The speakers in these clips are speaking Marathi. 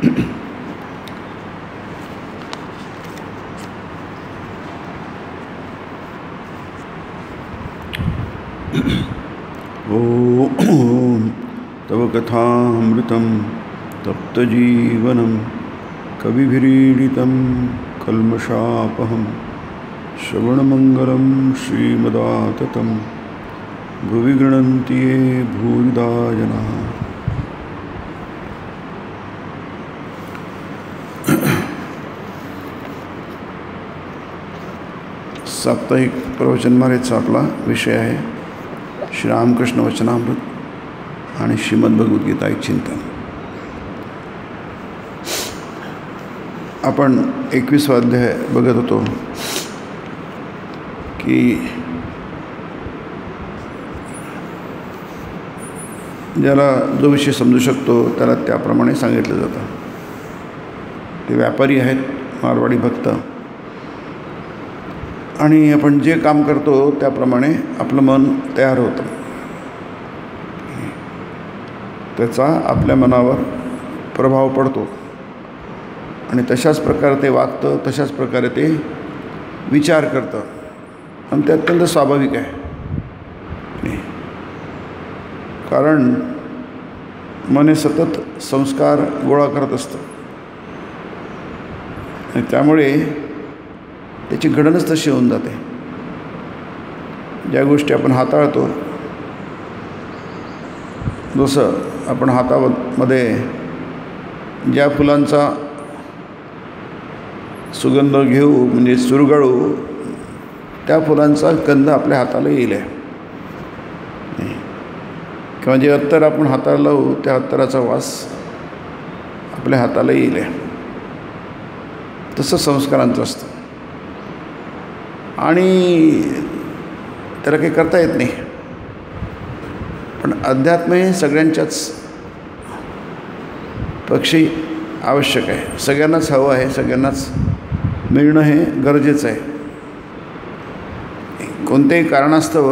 ओम तव कथामृतं तप्तजीवनं कविभिरीडितं कल्मषापहं श्रवणमंगलं श्रीमदाततं भुवि गृह्णन्ति ये भूरिदा जनाः। साप्ताहिक प्रवचनमालेचा आपला विषय आहे श्रीरामकृष्ण वचनामृत आणि श्रीमद्भगवद्गीता एक चिंतन। आपण 21वा अध्याय बघत होतो की ज्याला जो विषय समजू शकतो त्याला त्याप्रमाणे सांगितलं जातं। ते व्यापारी आहेत, मारवाडी भक्त, आणि आपण जे काम करतो त्याप्रमाणे आपलं मन तयार होतं, त्याचा आपल्या मनावर प्रभाव पडतो आणि तशाच प्रकारे ते वागतं, तशाच प्रकारे ते विचार करतं आणि ते अत्यंत स्वाभाविक आहे। कारण मन हे सतत संस्कार गोळा करत असतं आणि त्यामुळे त्याची घडणच तशी होऊन जाते। ज्या गोष्टी आपण हाताळतो, जसं आपण हातामध्ये ज्या फुलांचा सुगंध घेऊ म्हणजे चुरगळू, त्या फुलांचा गंध आपल्या हाताला येईल आहे, किंवा जे अत्तर आपण हाताला लावू त्या अत्तराचा वास आपल्या हाताला येईल आहे। तसं संस्कारांचं असतं आणि त्याला काही करता येत नाही। पण अध्यात्म हे सगळ्यांच्याच पक्षी आवश्यक आहे, सगळ्यांनाच हवं आहे, सगळ्यांनाच मिळणं हे गरजेचं आहे। कोणत्याही कारणास्तव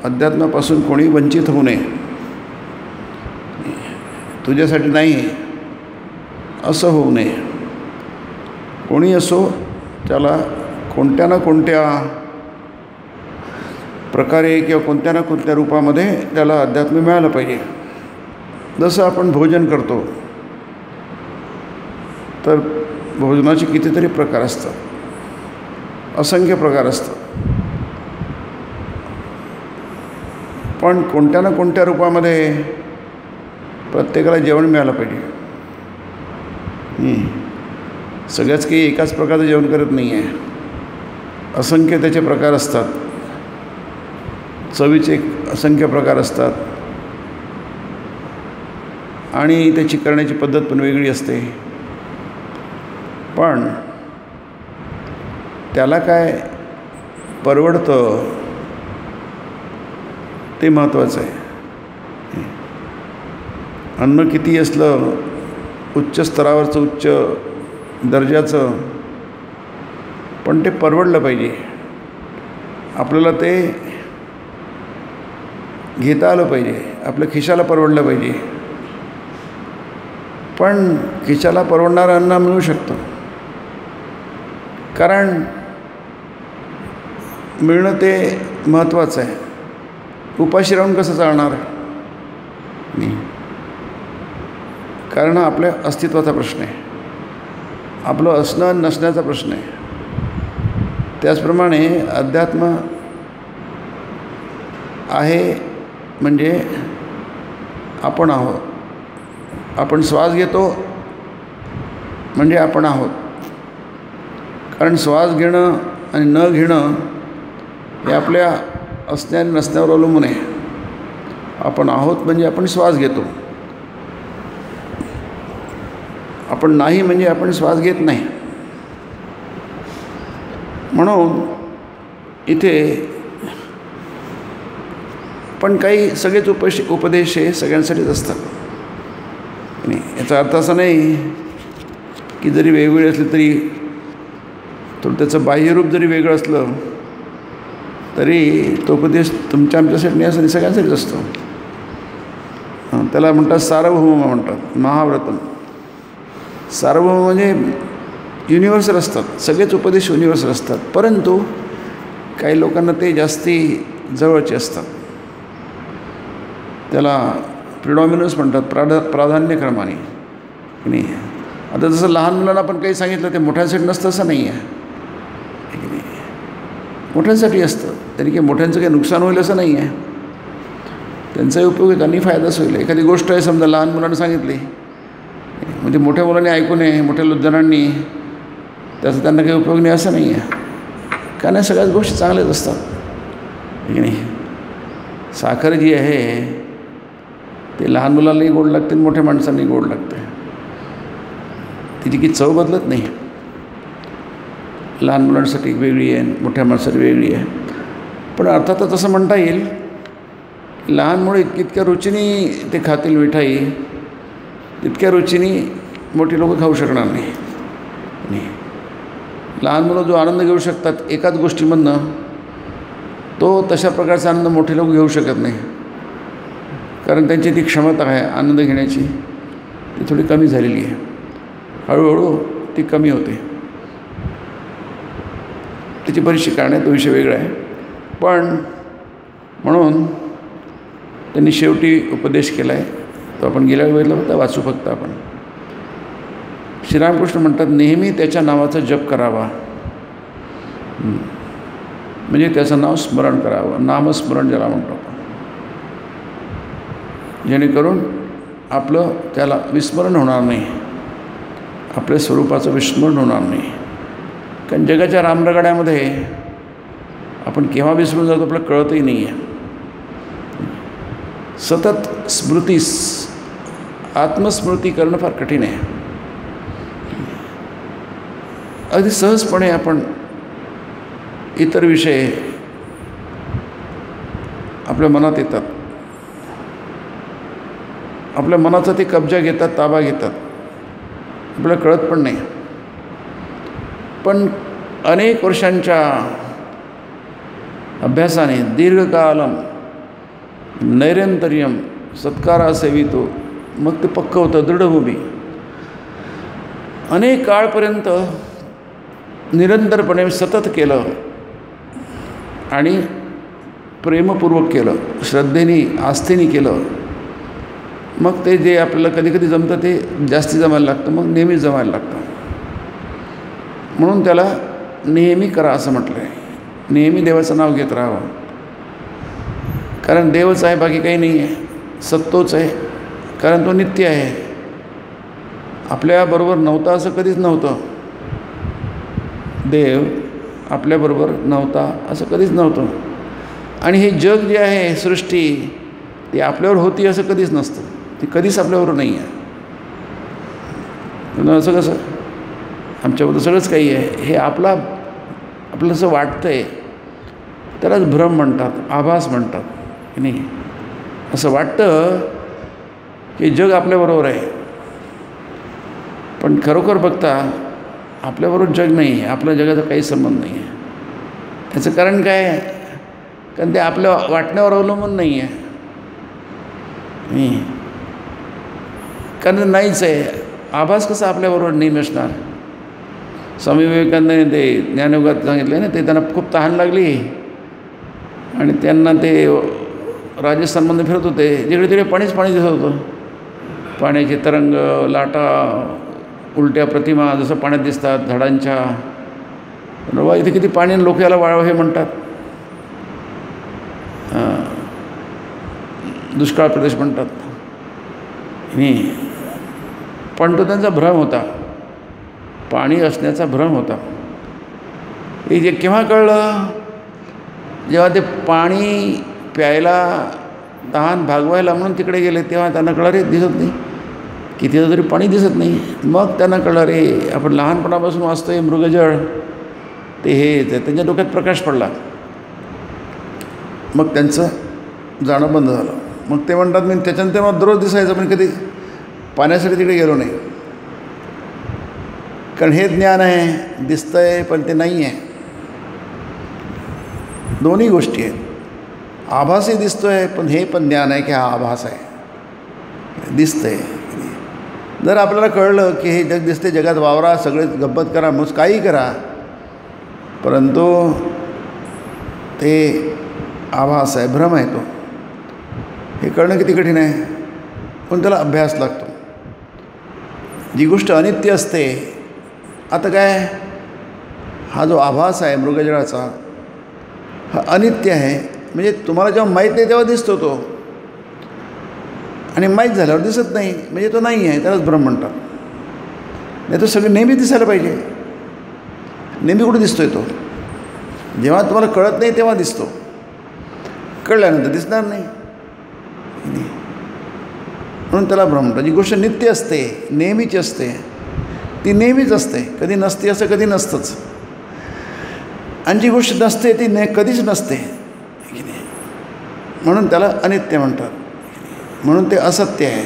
अध्यात्मापासून कोणी वंचित होऊ नये। तुझ्यासाठी नाही असं होऊ नये। कोणी असो त्याला कोणत्या ना कोणत्या प्रकारे किंवा कोणत्या ना कोणत्या रूपामध्ये त्याला अध्यात्म मिळालं पाहिजे। जसं आपण भोजन करतो तर भोजनाचे कितीतरी प्रकार असतात, असंख्य प्रकार असतात, पण कोणत्या ना कोणत्या रूपामध्ये प्रत्येकाला जेवण मिळालं पाहिजे। सगळ्याच काही एकाच प्रकारचं जेवण करत नाही आहे, असंख्य त्याचे प्रकार असतात, चवीचे असंख्य प्रकार असतात आणि त्याची करण्याची पद्धत पण वेगळी असते। पण त्याला काय परवडतं ते महत्त्वाचं आहे। अन्न किती असलं, उच्च स्तरावरचं, उच्च दर्जाचं, पण ते परवडलं पाहिजे, आपल्याला ते घेता आलं पाहिजे, आपल्या खिशाला परवडलं पाहिजे। पण खिशाला परवडणारं अन्न मिळू शकतं, कारण मिळणं ते महत्त्वाचं आहे। उपाशी राहून कसं चालणार नाही, कारण हा आपल्या अस्तित्वाचा प्रश्न आहे, आपलं असणं नसण्याचा प्रश्न आहे। त्याचप्रमाणे अध्यात्म आहे म्हणजे आपण आहोत, आपण श्वास घेतो म्हणजे आपण आहोत, कारण श्वास घेणं आणि न घेणं हे आपल्या असण्या आणि नसण्यावर अवलंबून आहे। आपण आहोत म्हणजे आपण श्वास घेतो, आपण नाही म्हणजे आपण श्वास घेत नाही। म्हणून इथे पण काही सगळेच उपदेश हे सगळ्यांसाठीच असतात। नाही, याचा अर्थ असा नाही की जरी वेगवेगळे असले तरी थोडं त्याचं बाह्यरूप जरी वेगळं असलं तरी तो उपदेश तुमच्या आमच्यासाठी नाही, असं नाही, सगळ्यांसाठीच असतो। त्याला म्हणतात सार्वभौम म्हणतात, महाव्रतम. सार्वभौम म्हणजे युनिव्हर्सल असतात, सगळेच उपदेश युनिव्हर्सल असतात, परंतु काही लोकांना ते जास्ती जवळचे असतात. त्याला प्रिडॉमिनन्स म्हणतात, प्राधान्यक्रमाने की नाही. आता जसं लहान मुलांना आपण काही सांगितलं ते मोठ्यांसाठी नसतं असं नाही आहे की नाही. मोठ्यांसाठी असतं, त्यांनी काही मोठ्यांचं काही नुकसान होईल असं नाही आहे, त्यांचाही उपयोग आहे, त्यांनी फायदाच होईल. एखादी गोष्ट आहे समजा लहान मुलांना सांगितली म्हणजे मोठ्या मुलांनी ऐकू नये, मोठ्या जणांनी, त्याचा त्यांना काही उपयोग नाही असं नाही आहे. कारण या सगळ्याच गोष्टी चांगल्याच असतात की नाही. साखर जी आहे ते लहान मुलांनाही गोड लागते, मोठ्या माणसांनाही गोड लागते, तिची की चव बदलत नाही. लहान मुलांसाठी वेगळी आहे, मोठ्या माणसासाठी वेगळी आहे. पण अर्थातच असं म्हणता येईल, लहान मुलं इतक्या रुचीने ते खातील मिठाई, तितक्या रुचीने मोठी लोकं खाऊ शकणार नाही. लहान मुलं जो आनंद घेऊ शकतात एकाच गोष्टीमधनं, तो तशा प्रकारचा आनंद मोठे लोक घेऊ शकत नाही. कारण त्यांची ती क्षमता आहे आनंद घेण्याची, ती थोडी कमी झालेली आहे. हळूहळू ती कमी होते. त्याची बरीचशी कारणे आहेत, तो विषय वेगळा आहे. पण म्हणून त्यांनी शेवटी उपदेश केला आहे, तो आपण गेल्या वेळेला होता, वाचू फक्त आपण. श्रीरामकृष्ण म्हणतात, नेहमी त्याच्या नावाचा जप करावा, म्हणजे त्याचं नाव स्मरण करावं, नामस्मरण ज्याला म्हणतो आपण, जेणेकरून आपलं त्याला विस्मरण होणार नाही, आपल्या स्वरूपाचं विस्मरण होणार नाही. कारण जगाच्या रामरगाड्यामध्ये आपण केव्हा विसरून जातो आपल्याला कळतही नाही आहे. सतत स्मृतीस आत्मस्मृती करणं फार कठीण आहे. अगदी सहजपणे आपण इतर विषय आपल्या मनात येतात, आपल्या मनाचा ते कब्जा घेतात, ताबा घेतात, आपल्याला कळत पण नाही. पण अनेक वर्षांच्या अभ्यासाने दीर्घकालम नैरंतर्यम सत्कारा सेवितो, मग ते पक्क होतं, दृढभूमी. अनेक काळपर्यंत निरंतरपणे सतत केलं आणि प्रेमपूर्वक केलं, श्रद्धेने आस्थेने केलं, मग ते जे आपल्याला कधी कधी जमतं ते जास्ती जमायला लागतं, मग नेहमीच जमायला लागतं. म्हणून त्याला नेहमी करा असं म्हटलं आहे. नेहमी देवाचं नाव घेत राहावं, कारण देवच आहे, बाकी काही नाही आहे. सत्तोच आहे, कारण तो नित्य आहे. आपल्याबरोबर नव्हता असं कधीच नव्हतं. देव आपल्याबरोबर नव्हता असं कधीच नव्हतं. आणि हे जग जे आहे, सृष्टी, ती आपल्यावर होती असं कधीच नसतं. ती कधीच आपल्याबरोबर नाही आहे. असं कसं आमच्याबरोबर सगळंच काही आहे, हे आपलं असं वाटतं आहे, त्यालाच भ्रम म्हणतात, आभास म्हणतात की नाही. असं वाटतं की जग आपल्याबरोबर आहे, पण खरोखर बघता आपल्याबरोबर जग नाही आहे, आपल्या जगाचा काही संबंध नाही आहे. त्याचं कारण काय आहे? कारण ते आपल्या वाटण्यावर अवलंबून नाही आहे. कारण नाहीच आहे. आभास कसा आपल्याबरोबर नेहमी असणार. स्वामी विवेकानंदाने ते ज्ञानयोगात सांगितलं ना, ते त्यांना खूप तहान लागली आणि त्यांना ते राजस्थानमध्ये फिरत होते, जिकडे तिकडे पाणीच पाणी दिसत होतं. पाण्याचे तरंग, लाटा, उलट्या प्रतिमा जसं पाण्यात दिसतात झाडांच्या. बाबा इथे किती पाणी, लोक याला वाळव हे म्हणतात, दुष्काळ प्रदेश म्हणतात. पण तो त्यांचा भ्रम होता, पाणी असण्याचा भ्रम होता. हे जे केव्हा कळलं? जेव्हा ते पाणी प्यायला, तहान भागवायला म्हणून तिकडे गेले, तेव्हा त्यांना कळलं रे दिसत नाही, किती तरी पाणी दिसत नाही. मग त्यांना कळलं रे आपण लहानपणापासून वाचतोय मृगजळ, ते हे त्यांच्या डोक्यात प्रकाश पडला. मग त्यांचं जाणं बंद झालं. मग ते म्हणतात मी त्याच्यानं तेव्हा दररोज दिसायचं, पण कधी पाण्यासाठी तिकडे गेलो नाही. कारण हे ज्ञान आहे, दिसतंय पण ते नाही आहे. दोन्ही गोष्टी आहेत. आभासही दिसतोय, पण हे पण ज्ञान आहे की हा आभास आहे. दिसतंय. जर आपल्याला कळलं की हे जग दिसते, जगात वावरा, सगळे गब्बत करा, मग काही करा, परंतु ते आभास आहे, भ्रम आहे, तो हे कळणं किती कठीण आहे. पण त्याला अभ्यास लागतो. जी गोष्ट अनित्य असते, आता काय, हा जो आभास आहे मृगजळाचा, हा अनित्य आहे. म्हणजे तुम्हाला जेव्हा माहीत नाही तेव्हा दिसतो तो, आणि माहीत झाल्यावर दिसत नाही, म्हणजे तो नाही आहे, त्यालाच भ्रम म्हणतात. नाही तो सगळं नेहमी दिसायला पाहिजे. नेहमी कुठे दिसतोय तो? जेव्हा तुम्हाला कळत नाही तेव्हा दिसतो, कळल्यानंतर दिसणार नाही. म्हणून त्याला भ्रम म्हणतात. जी गोष्ट नित्य असते, नेहमीची असते, ती नेहमीच असते, कधी नसते असं कधी नसतंच. आणि जी गोष्ट नसते ती कधीच नसते, म्हणून त्याला अनित्य म्हणतात. म्हणून ते असत्य आहे.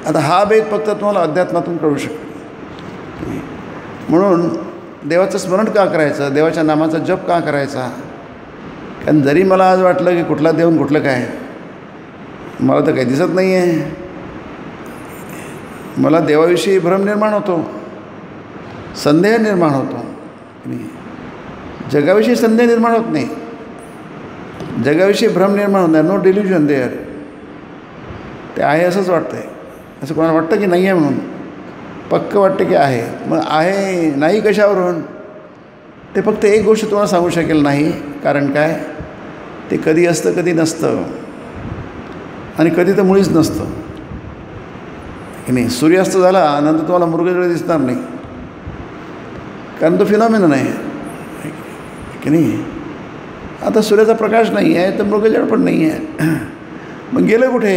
आता हा भेद फक्त तुम्हाला अध्यात्मातून कळू शकतो. म्हणून देवाचं स्मरण का करायचं, देवाच्या नामाचा जप का करायचा? कारण जरी मला आज वाटलं की कुठला देव आणि कुठलं काय, मला तर काही दिसत नाही आहे. मला देवाविषयी भ्रम निर्माण होतो, संदेह निर्माण होतो. जगाविषयी संदेह निर्माण होत नाही, जगाविषयी भ्रम निर्माण होत नाही. No delusion there. ते आहे असंच वाटतं आहे. असं कोणाला वाटतं की नाही आहे म्हणून? पक्क वाटतं की आहे. मग आहे नाही कशावरून? ते फक्त एक गोष्ट तुम्हाला सांगू शकेल नाही. कारण काय, ते कधी असतं कधी नसतं, आणि कधी तर मुळीच नसतं की नाही. सूर्यास्त झाला नंतर तुम्हाला मृगजळ दिसणार नाही, कारण तो फिनॉमिनन आहे की नाही. आता सूर्याचा प्रकाश नाही आहे तर मृगजळ पण नाही आहे. मग गेलं कुठे?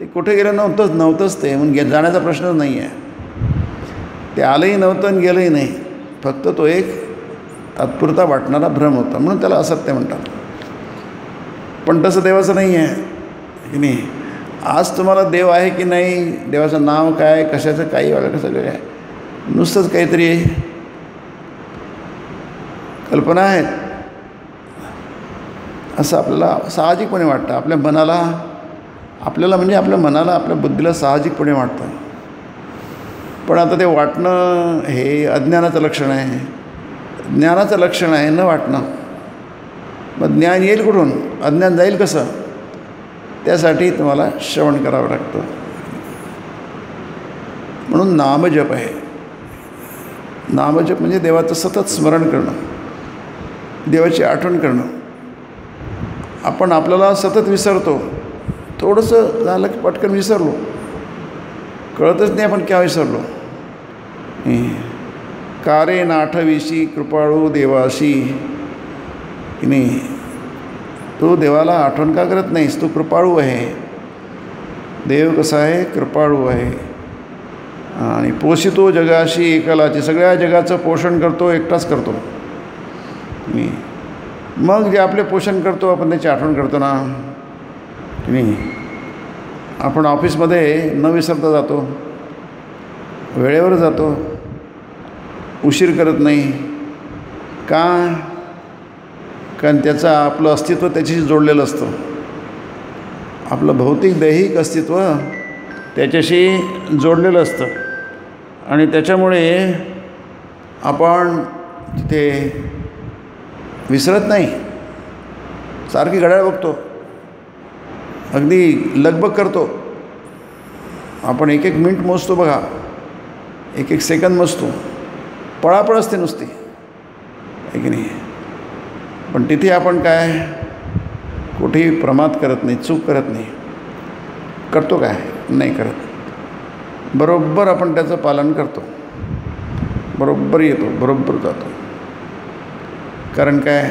ते कुठे गेलं नव्हतंच ते. मग जाण्याचा प्रश्नच नाही आहे. ते आलंही नव्हतं आणि गेलंही नाही. फक्त तो एक तात्पुरता वाटणारा भ्रम होता, म्हणून त्याला असत्य म्हणतात. पण तसं देवाचं नाही आहे की नाही. आज तुम्हाला देव आहे की नाही, देवाचं नाव काय, कशाचं काही वाटलं कसं काय, नुसतंच काहीतरी कल्पना आहेत असं आपल्याला साहजिकपणे वाटतं. आपल्या मनाला, आपल्याला म्हणजे आपल्या मनाला, आपल्या बुद्धीला साहजिकपणे वाटतं. पण आता ते वाटणं हे अज्ञानाचं लक्षण आहे. ज्ञानाचं लक्षण आहे न वाटणं. मग ज्ञान येईल कुठून, अज्ञान जाईल कसं? त्यासाठी तुम्हाला श्रवण करावं लागतं. म्हणून नामजप आहे. नामजप म्हणजे देवाचं सतत स्मरण करणं, देवाची आठवण करणं. आपण आपल्याला सतत विसरतो. थोडंसं झालं की पटकन विसरलो, कळतच नाही आपण क्या विसरलो. कारे नाठविशी कृपाळू देवाशी की नाही. तो देवाला आठवण का करत नाहीस? तो कृपाळू आहे. देव कसा आहे? कृपाळू आहे. आणि पोषितो जगाशी एकलाची, सगळ्या जगाचं पोषण करतो, एकटाच करतो. मग जे आपले पोषण करतो आपण त्याची आठवण करतो ना की नाही. आपण ऑफिसमध्ये न विसरता जातो, वेळेवर जातो, उशीर करत नाही. का? कारण त्याचं आपलं अस्तित्व त्याच्याशी जोडलेलं असतं. आपलं भौतिक दैहिक अस्तित्व त्याच्याशी जोडलेलं असतं, आणि त्याच्यामुळे आपण तिथे विसरत नाही. सारखी घड्याळ बघतो, अगदी लगबग करतो. आपण एक एक मिनिट मोजतो बघा, एक एक सेकंद मोजतो. पळापळ असते नुसती, आहे की नाही. पण तिथे आपण काय, कुठेही प्रमाद करत नाही, चूक करत नाही. करतो काय? नाही करत. बरोबर आपण त्याचं पालन करतो, बरोबर येतो, बरोबर जातो. कारण काय,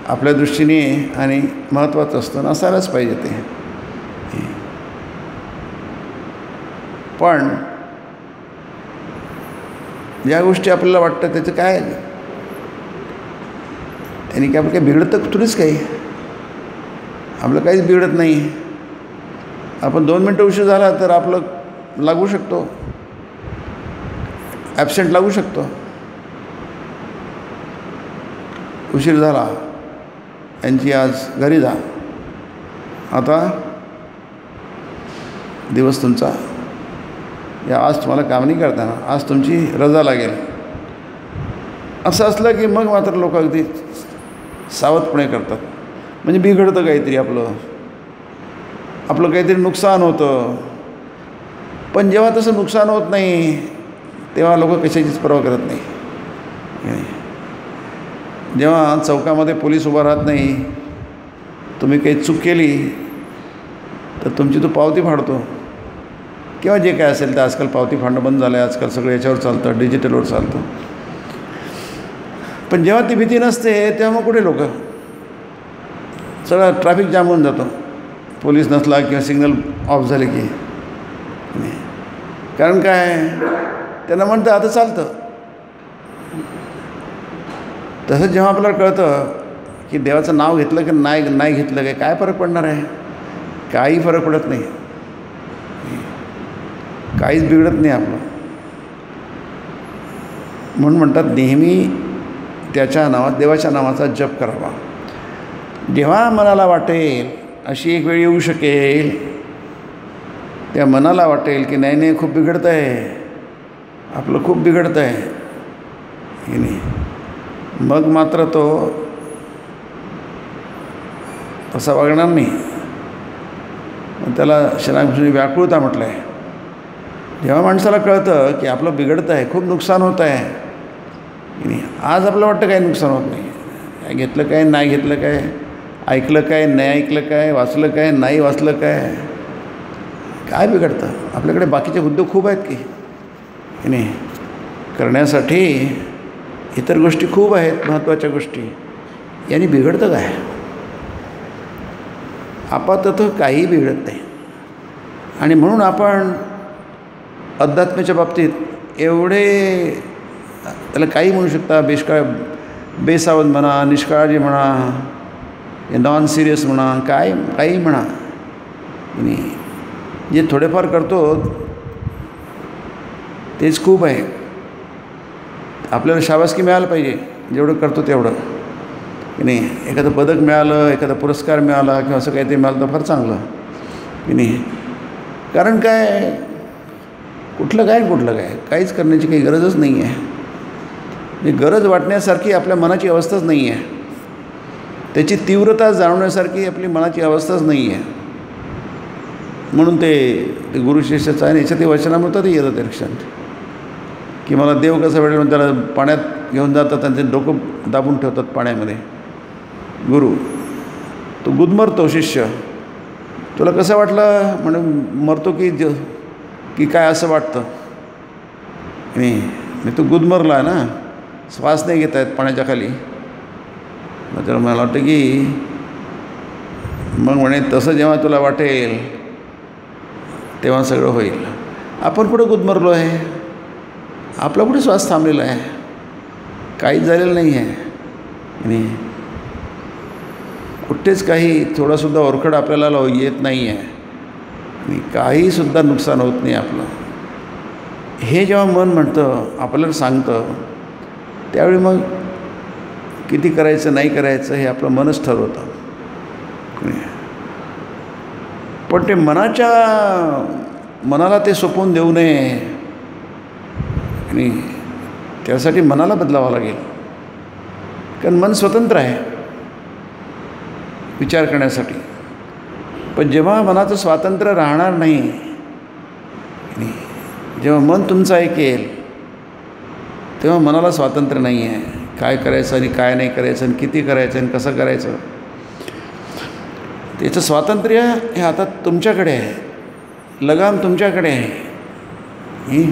आपल्या दृष्टीने आणि महत्त्वाचं असतं, असायलाच पाहिजे ते. पण ज्या गोष्टी आपल्याला वाटतं त्याचं काय, त्यांनी काय आपलं काही बिघडतं थोडीच काही. आपलं काहीच बिघडत नाही. आपण 2 मिनटं उशीर झाला तर आपलं लागू शकतो, ॲब्सेंट लागू शकतो. उशीर झाला, यांची आज घरी जा. आता दिवस तुमचा आज तुम्हाला काम नाही करता, आज तुमची रजा लागेल असं असलं की मग मात्र लोक अगदी सावधपणे करतात. म्हणजे बिघडतं काहीतरी, आपलं काहीतरी नुकसान होतं. पण जेव्हा तसं नुकसान होत नाही तेव्हा लोक कशाचीच पर्वा करत नाही. जेव्हा चौकामध्ये पोलीस उभा राहत नाही, तुम्ही काही चूक केली तर तुमची तो पावती फाडतो किंवा जे काय असेल तर आजकाल पावती फाडणं बंद झालं आहे, आजकाल सगळं याच्यावर चालतं, डिजिटलवर चालतं. पण जेव्हा ती भीती नसते तेव्हा मग कुठे लोक, सगळं ट्रॅफिक जाम होऊन जातो पोलीस नसला किंवा सिग्नल ऑफ झाले की. कारण काय, त्यांना म्हणतं आता चालतं. तसंच जेव्हा आपल्याला कळतं की देवाचं नाव घेतलं की नाही घेतलं काय फरक पडणार आहे, काही फरक पडत नाही, काहीच बिघडत नाही आपलं. म्हणून म्हणतात नेहमी त्याच्या नावात, देवाच्या नावाचा जप करावा. जेव्हा मनाला वाटेल, अशी एक वेळ येऊ शकेल त्या मनाला वाटेल की नाही खूप बिघडतं आहे, आपलं खूप बिघडतं आहे की नाही, मग मात्र तो तसा वागणार नाही. त्याला शनागभूषणी व्याकुळता म्हटलं आहे. जेव्हा माणसाला कळतं की आपलं बिघडतं आहे, खूप नुकसान होत आहे की नाही, आज आपलं वाटतं काही नुकसान होत नाही, काय घेतलं काय नाही घेतलं काय, ऐकलं काय नाही ऐकलं काय, वाचलं काय नाही वाचलं काय बिघडतं. आपल्याकडे बाकीचे उद्योग खूप आहेत की नाही, करण्यासाठी इतर गोष्टी खूप आहेत, महत्त्वाच्या गोष्टी. यांनी बिघडतं काय, आपाततः काही बिघडत नाही. आणि म्हणून आपण अध्यात्माच्या बाबतीत एवढे, त्याला काही म्हणू शकता, बेसावध म्हणा, निष्काळजी म्हणा, नॉन सिरियस म्हणा, काही म्हणा. आणि जे थोडेफार करतो तेच खूप आहे. आपल्याला शाबासकी मिळायला पाहिजे जेवढं करतो तेवढं की नाही. एखादं पदक मिळालं, एखादा पुरस्कार मिळाला किंवा असं काहीतरी मिळालं तर फार चांगलं की नाही. कारण काय, कुठलं काय काहीच करण्याची काही गरजच नाही आहे. म्हणजे गरज वाटण्यासारखी आपल्या मनाची अवस्थाच नाही आहे, त्याची तीव्रता जाणवण्यासारखी आपली मनाची अवस्थाच नाही आहे. म्हणून ते गुरुशिष्याचं आहे, याच्यात ते वचनामृतातही येतं ते लक्षात की मला देव कसं वाटेल. त्याला पाण्यात घेऊन जातात आणि ते डोकं दाबून ठेवतात पाण्यामध्ये. गुरु तो गुदमरतो शिष्य, तुला कसं वाटलं म्हणून मरतो की काय असं वाटतं नाही. मी तो गुदमरला आहे ना, श्वास नाही घेत आहेत पाण्याच्या खाली. मग त्याला मला वाटतं की मग म्हणे तसं जेव्हा तुला वाटेल तेव्हा सगळं होईल. आपण कुठं गुदमरलो आहे, आपला कुठे श्वास थांबलेला आहे, काहीच झालेलं नाही आहे आणि कुठेच काही थोडासुद्धा ओरखड आपल्याला येत नाही आहे आणि काहीसुद्धा नुकसान होत नाही आपलं. हे जेव्हा मन म्हणतं, आपल्याला सांगतं, त्यावेळी मग किती करायचं नाही करायचं हे आपलं मनच ठरवतं. पण ते मनाला ते सोपवून देऊ नये आणि त्यासाठी मनाला बदलावं लागेल. कारण मन स्वतंत्र आहे विचार करण्यासाठी. पण जेव्हा मनाचं स्वातंत्र्य राहणार नाही, जेव्हा मन तुमचं ऐकेल तेव्हा मनाला स्वातंत्र्य नाही आहे. काय करायचं आणि काय नाही करायचं आणि किती करायचं आणि कसं करायचं, त्याचं स्वातंत्र्य हे आता तुमच्याकडे आहे, लगाम तुमच्याकडे आहे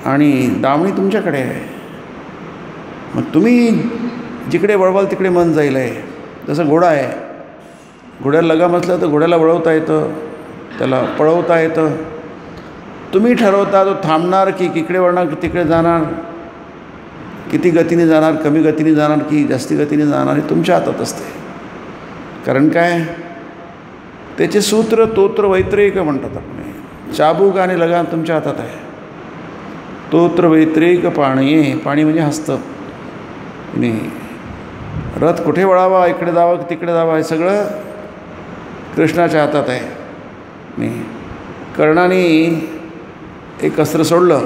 आणि दावणी तुमच्याकडे आहे. मग तुम्ही जिकडे वळवाल तिकडे मन जाईल आहे. जसं घोडा आहे, घोड्याला लगाम असलं तर घोड्याला वळवता येतं, त्याला पळवता येतं. तुम्ही ठरवता तो थांबणार की इकडे वळणार की तिकडे जाणार, किती गतीने जाणार, कमी गतीने जाणार की जास्ती गतीने जाणार, हे तुमच्या हातात असते. कारण काय, त्याचे सूत्र तोत्र वैत्रेयिक म्हणतात आपण. चाबूक आणि लगाम तुमच्या हातात आहे. तोत्र वैत्रेयिक पाणी, पाणी म्हणजे हस्त. आणि रथ कुठे वळावा, इकडे जावा की तिकडे जावा, हे सगळं कृष्णाच्या हातात आहे. नाही. कर्णाने एक अस्त्र सोडलं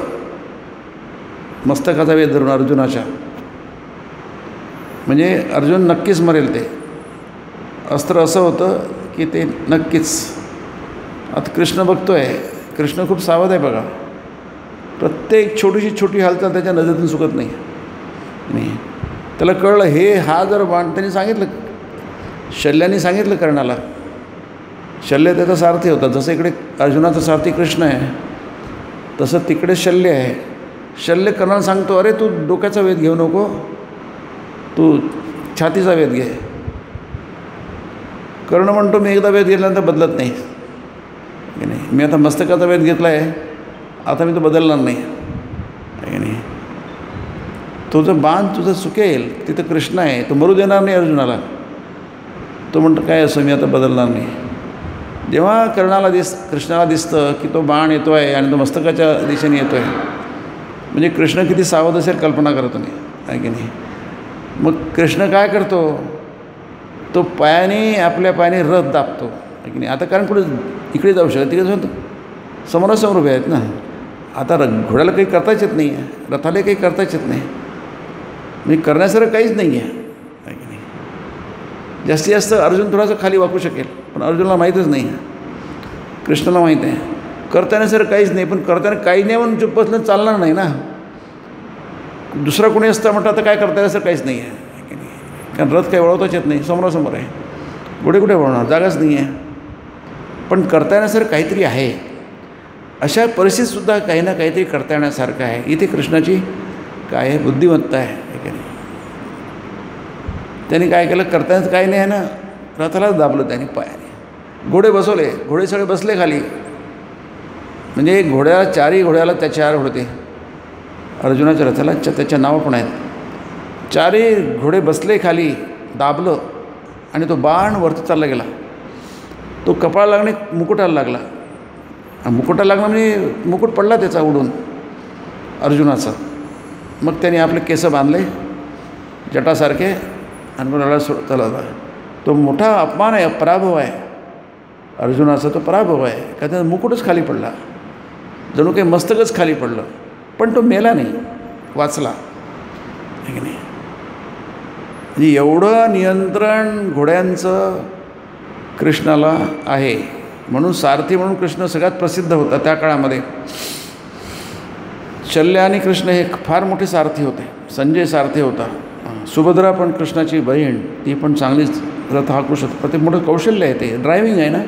मस्तकाचा वेध धरून अर्जुनाच्या, म्हणजे अर्जुन नक्कीच मरेल. ते अस्त्र असं होतं की ते नक्कीच. आता कृष्ण बघतोय, कृष्ण खूप सावध आहे बघा. प्रत्येक छोटी हालचाल त्याच्या नजरेतून चुकत नाही. त्याला कळलं हे हा जर बाण, त्यांनी सांगितलं, शल्याने सांगितलं कर्णाला. शल्य त्याचा सारथी होता. जसं इकडे अर्जुनाचा सारथी कृष्ण आहे, तसं तिकडे शल्य आहे. शल्य कर्णाला सांगतो, अरे तू डोक्याचा वेध घेऊ नको, तू छातीचा वेध घे. कर्ण म्हणतो, मी एकदा वेध घेतल्यानंतर बदलत नाही. मी आता मस्तकाचा वेध घेतला आहे, आता मी तो बदलणार नाही. तुझं बाण तुझं चुकेल, तिथं कृष्ण आहे, तो मरू देणार नाही अर्जुनाला. तो म्हणतो काय असं, मी आता बदलणार नाही. जेव्हा कृष्णाला दिसतं की तो बाण येतो आहे आणि तो मस्तकाच्या दिशेने येतो आहे, म्हणजे कृष्ण किती सावध असेल कल्पना करत नाही, आहे की नाही. मग कृष्ण काय करतो, तो आपल्या पायाने रथ दाबतो, आहे की नाही. आता कारण पुढे इकडे जाऊ शकत, तिकडे जाऊन समोरासमोर उभे आहेत ना. आता घोड्याला काही करताच येत नाही आहे, रथाला काही करताच येत नाही, म्हणजे करण्यासारखं काहीच नाही आहे की नाही. जास्तीत जास्त अर्जुन थोडासा खाली वाकू शकेल, पण अर्जुनला माहीतच नाही आहे, कृष्णाला माहीत आहे करतानासारखं काहीच नाही. पण करताना काही नाही म्हणून चुप बसलं चालणार नाही ना. दुसरा कोणी असतं म्हटलं तर काय करता येण्यासारखं काहीच नाही आहे की नाही. कारण रथ काही वळवताच येत नाही, समोरासमोर आहे, घोडे कुठे वळवणार, जागाच नाही आहे. पण करता येण्यासारखं काहीतरी आहे. अशा परिस्थितीतसुद्धा काही ना काहीतरी करता येण्यासारखं आहे. इथे कृष्णाची काय आहे, बुद्धिमत्ता आहे की नाही. त्यांनी काय केलं, करतानाच काही नाही आहे ना, रथालाच दाबलं त्यांनी पायाने. घोडे बसवले, घोडे सगळे बसले खाली. म्हणजे चारही घोड्याला त्याच्यावर होते, अर्जुनाच्या रथाला त्याच्या नावं पण आहेत. चारही घोडे बसले खाली, दाबलं आणि तो बाण वरती चालला गेला. तो कपाळाला लागणे मुकुटाला लागला. मुकुटाला लागला म्हणजे मुकुट पडला त्याचा उडून अर्जुनाचा. मग त्याने आपले केस बांधले जटासारखे आणि मग चला. तो मोठा अपमान आहे, पराभव आहे अर्जुनाचा, तो पराभव आहे. का त्याचा मुकुटच खाली पडला, जणू काही मस्तकच खाली पडलं. पण तो मेला नाही, वाचला, आहे की नाही. म्हणजे एवढं नियंत्रण घोड्यांचं कृष्णाला आहे. म्हणून सारथी म्हणून कृष्ण सगळ्यात प्रसिद्ध होता त्या काळामध्ये. शल्य आणि कृष्ण हे फार मोठे सारथी होते. संजय सारथी होता. सुभद्रा पण कृष्णाची बहीण, ती पण चांगलीच रथ हाकू शकते. प्रत्येक मोठं कौशल्य आहे, ते ड्रायव्हिंग आहे ना.